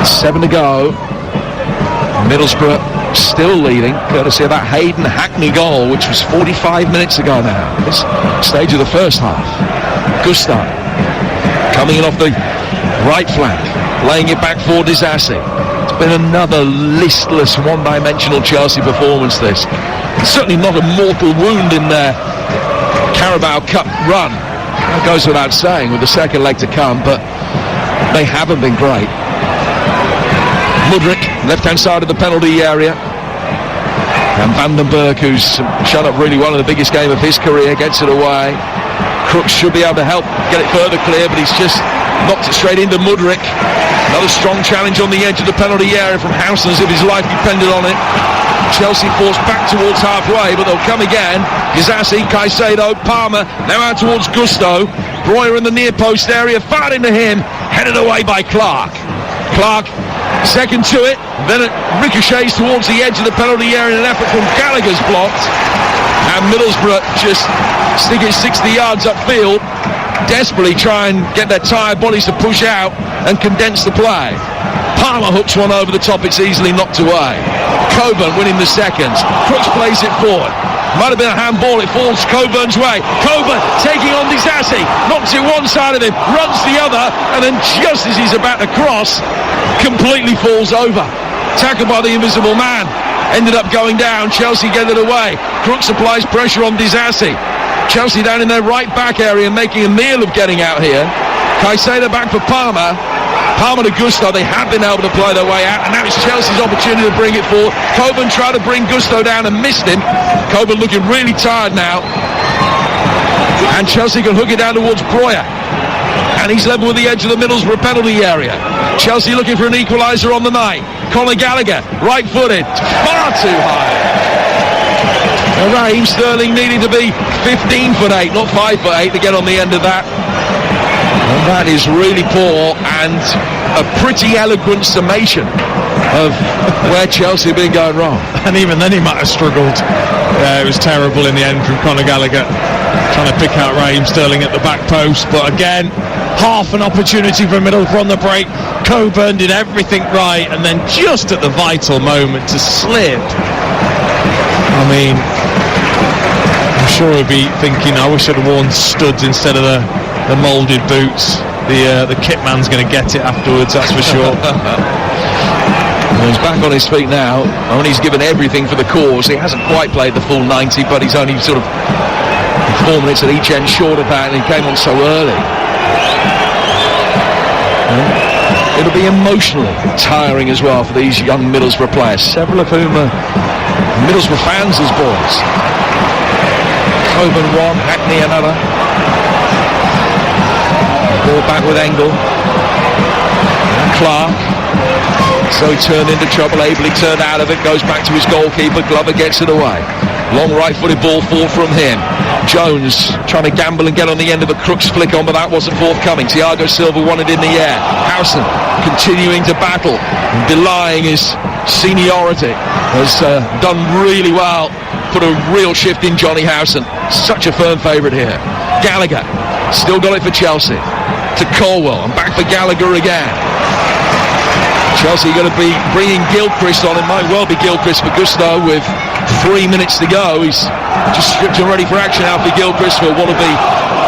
7 to go. Middlesbrough still leading, courtesy of that Hayden Hackney goal, which was 45 minutes ago now, this stage of the first half. Gusto coming in off the right flank, laying it back for Disasi. It's been another listless, one-dimensional Chelsea performance, this. It's certainly not a mortal wound in their Carabao Cup run. That goes without saying, with the second leg to come, but they haven't been great. Mudryk, left-hand side of the penalty area. And Vandenberg, who's shown up really well in the biggest game of his career, gets it away. Crooks should be able to help get it further clear, but he's just knocked it straight into Mudryk. Another strong challenge on the edge of the penalty area from Housen, as if his life depended on it. Chelsea forced back towards halfway, but they'll come again. Disasi, Caicedo, Palmer, now out towards Gusto. Breuer in the near post area, fired into him, headed away by Clark. Clark, second to it, then it ricochets towards the edge of the penalty area in an effort from Gallagher's blocked. And Middlesbrough just stick it 60 yards upfield, desperately try and get their tired bodies to push out and condense the play. Palmer hooks one over the top, it's easily knocked away. Coburn winning the seconds. Crooks plays it forward. Might have been a handball, it falls Coburn's way. Coburn taking on Disasi, knocks it one side of him, runs the other, and then just as he's about to cross, completely falls over. Tackled by the invisible man. Ended up going down, Chelsea get it away. Crooks applies pressure on Disasi. Chelsea down in their right back area, making a meal of getting out here. Caicedo back for Palmer. Palmer to Gusto, they have been able to play their way out, and now it's Chelsea's opportunity to bring it forward. Coburn tried to bring Gusto down and missed him. Coburn looking really tired now. And Chelsea can hook it down towards Breuer. And he's level with the edge of the Middlesbrough penalty area. Chelsea looking for an equaliser on the night. Conor Gallagher, right-footed, far too high. Raheem Sterling needing to be 15'8", not 5'8", to get on the end of that. And that is really poor, and a pretty eloquent summation of where Chelsea have been going wrong. And even then he might have struggled. It was terrible in the end from Conor Gallagher, trying to pick out Raheem Sterling at the back post. But again, half an opportunity for Middlesbrough on the break. Coburn did everything right, and then just at the vital moment to slip. I mean, I'm sure he'd be thinking, I wish I'd have worn studs instead of the moulded boots. The kit man's going to get it afterwards, that's for sure. He's back on his feet now. I mean, he's given everything for the cause. He hasn't quite played the full 90, but he's only sort of 4 minutes at each end short of that, and he came on so early. It'll be emotionally tiring as well for these young Middlesbrough players, several of whom are Middlesbrough fans as boys. Coburn one, Hackney another. Ball back with Engel. Clark. So he turned into trouble, ably turned out of it, goes back to his goalkeeper. Glover gets it away. Long right-footed ball fall from him. Jones trying to gamble and get on the end of a Crooks flick on, but that wasn't forthcoming. Thiago Silva won it in the air. Housen continuing to battle, belying his seniority, has done really well. Put a real shift in Johnny Housen. Such a firm favourite here. Gallagher still got it for Chelsea. To Colwell and back for Gallagher again. Chelsea going to be bringing Gilchrist on. It might well be Gilchrist for Gusto with 3 minutes to go. He's just stripped and ready for action out for Gilchrist for what will be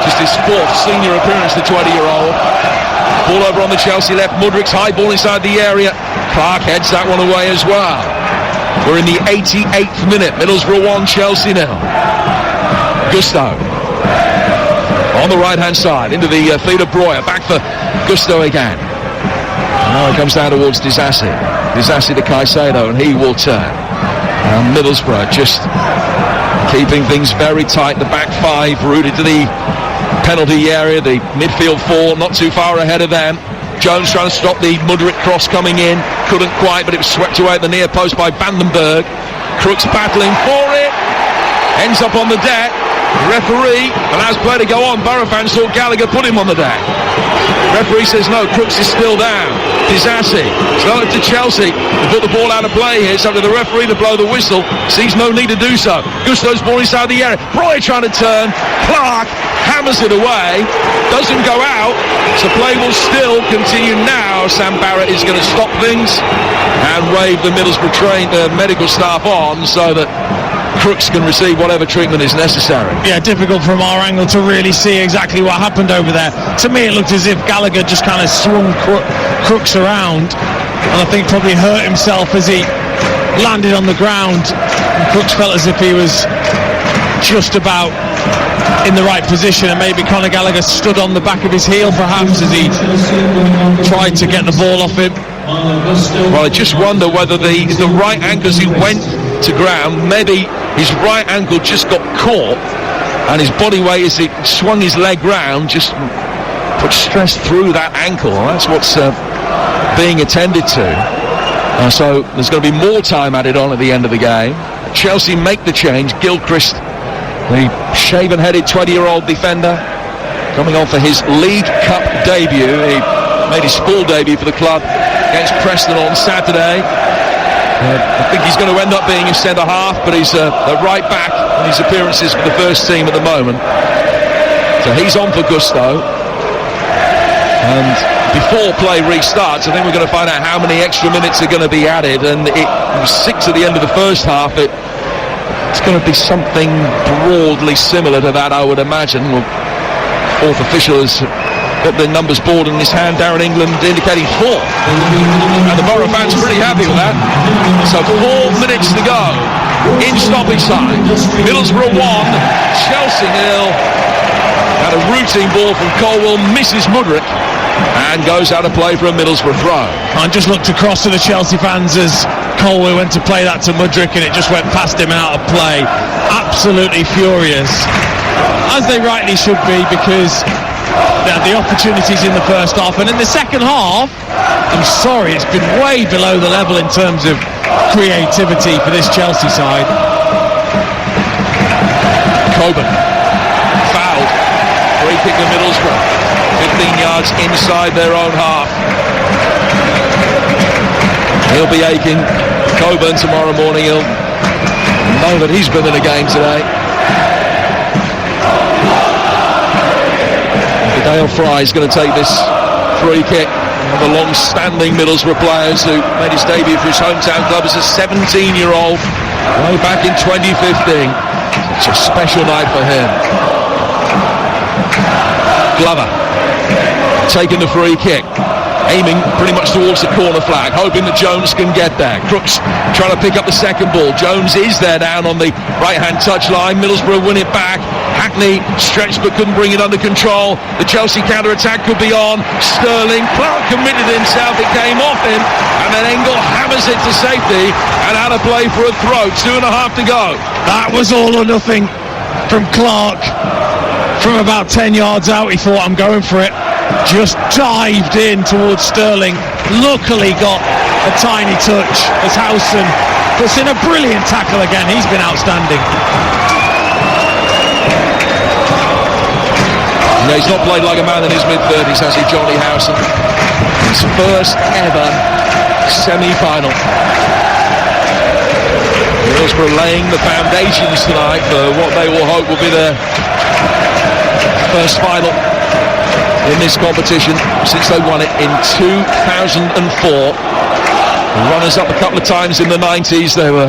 just his fourth senior appearance, the 20-year-old. Ball over on the Chelsea left. Mudryk's high ball inside the area. Clark heads that one away as well. We're in the 88th minute. Middlesbrough 1, Chelsea 0. Gusto on the right-hand side into the feet of Breuer. Back for Gusto again. Now it comes down towards Disasi. Disasi to Caicedo, and he will turn. Middlesbrough just keeping things very tight. The back five rooted to the penalty area. The midfield four not too far ahead of them. Jones trying to stop the Mudryk cross coming in. Couldn't quite, but it was swept away at the near post by Vandenberg. Crooks battling for it. Ends up on the deck. Referee allows play to go on. Borough fans thought Gallagher put him on the deck. Referee says no, Crooks is still down. Disasi, it's not up to Chelsea to put the ball out of play here. It's up to the referee to blow the whistle. Sees no need to do so. Gusto's ball inside the area. Breuer trying to turn. Clark hammers it away. Doesn't go out. So play will still continue now. Sam Barrett is going to stop things and wave the Middlesbrough trained medical staff on so that Crooks can receive whatever treatment is necessary. Yeah, difficult from our angle to really see exactly what happened over there. To me it looked as if Gallagher just kind of swung Crooks around, and I think probably hurt himself as he landed on the ground, and Crooks felt as if he was just about in the right position, and maybe Conor Gallagher stood on the back of his heel perhaps as he tried to get the ball off him. Well, I just wonder whether the right ankle, as he went to ground, maybe his right ankle just got caught, and his body weight as he swung his leg round just put stress through that ankle. That's what's being attended to. So there's going to be more time added on at the end of the game. Chelsea make the change. Gilchrist, the shaven-headed 20-year-old defender, coming on for his League Cup debut. He made his full debut for the club against Preston on Saturday. I think he's going to end up being a centre-half, but he's a right back in his appearances for the first team at the moment. So he's on for Gusto. And before play restarts, I think we're going to find out how many extra minutes are going to be added. And it was 6 at the end of the first half. It's going to be something broadly similar to that, I would imagine. Well, fourth official has got the numbers board in his hand. Darren England indicating 4. And the Borough fans are pretty happy with that. So 4 minutes to go in stoppage time. Middlesbrough 1, Chelsea 0. And a routine ball from Colwell misses Mudryk and goes out of play for a Middlesbrough throw. I just looked across to the Chelsea fans as Colwell went to play that to Mudryk, and it just went past him out of play. Absolutely furious, as they rightly should be, because they had the opportunities in the first half, and in the second half, I'm sorry, it's been way below the level in terms of creativity for this Chelsea side. Coburn fouled. Free kick to Middlesbrough. 15 yards inside their own half. He'll be aching. Coburn tomorrow morning, he'll know that he's been in a game today. Dale Fry's going to take this free kick. One of the long-standing Middlesbrough players who made his debut for his hometown club as a 17-year-old way back in 2015. It's a special night for him. Glover taking the free kick, aiming pretty much towards the corner flag, hoping that Jones can get there. Crooks trying to pick up the second ball. Jones is there down on the right-hand touchline. Middlesbrough win it back. Hackney stretched but couldn't bring it under control. The Chelsea counter-attack could be on. Sterling, Clark committed himself. It came off him, and then Engel hammers it to safety and out of play for a throw. 2.5 to go. That was all or nothing from Clark. From about 10 yards out, he thought, I'm going for it. Just dived in towards Sterling. Luckily got a tiny touch as Howson puts in a brilliant tackle again. He's been outstanding. Yeah, he's not played like a man in his mid-30s, has he, Johnny Howson? His first ever semi-final. Middlesbrough laying the foundations tonight for what they will hope will be their first final in this competition since they won it in 2004. Runners-up a couple of times in the 90s. They were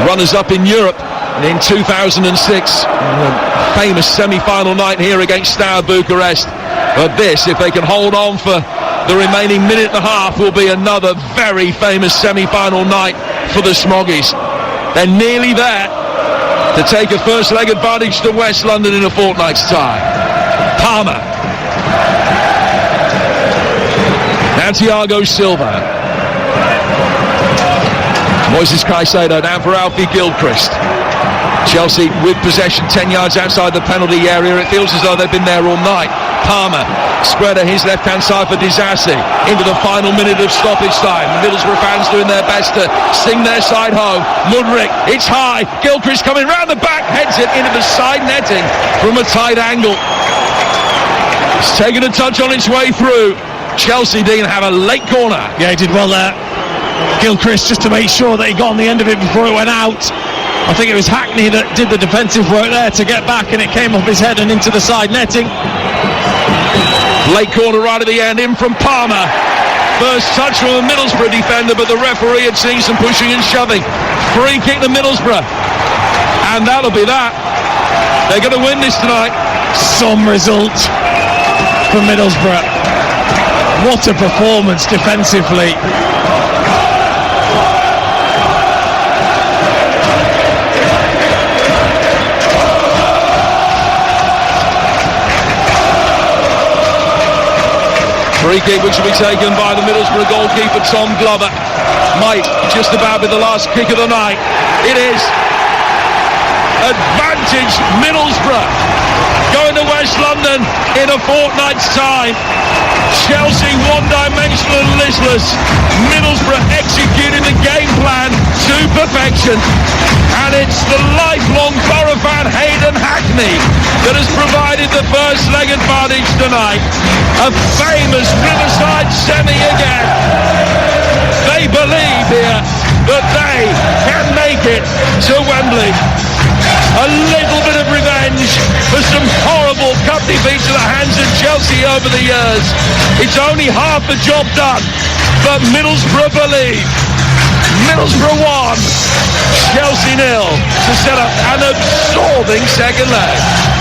runners-up in Europe in 2006. A famous semi-final night here against Steaua Bucharest. But this, if they can hold on for the remaining minute and a half, will be another very famous semi-final night for the Smoggies. They're nearly there to take a first leg advantage to West London in a fortnight's time. Palmer. Now Thiago Silva. Moises Caicedo down for Alfie Gilchrist. Chelsea with possession 10 yards outside the penalty area. It feels as though they've been there all night. Palmer spread at his left-hand side for Disasi into the final minute of stoppage time. Middlesbrough fans doing their best to sing their side home. Mudryk, it's high. Gilchrist coming round the back, heads it into the side netting from a tight angle. It's taken a touch on its way through. Chelsea didn't have a late corner. Yeah, he did well there. Gilchrist, just to make sure that he got on the end of it before it went out. I think it was Hackney that did the defensive work there to get back, and it came off his head and into the side netting. Late corner right at the end, in from Palmer. First touch from a Middlesbrough defender, but the referee had seen some pushing and shoving. Free kick to Middlesbrough. And that'll be that. They're going to win this tonight. Some result for Middlesbrough. What a performance defensively. Free kick which will be taken by the Middlesbrough goalkeeper Tom Glover. Might just about be the last kick of the night. It is. Advantage Middlesbrough. Going to West London in a fortnight's time. Chelsea one-dimensional and listless. Middlesbrough executing the game plan to perfection. And it's the lifelong Borough fan Hayden Hackney that has provided the first leg advantage tonight. A famous Riverside semi again. They believe here that they can make it to Wembley. A little bit of revenge for some horrible cup defeats at the hands of Chelsea over the years. It's only half the job done, but Middlesbrough believe. Middlesbrough 1, Chelsea 0 to set up an absorbing second leg.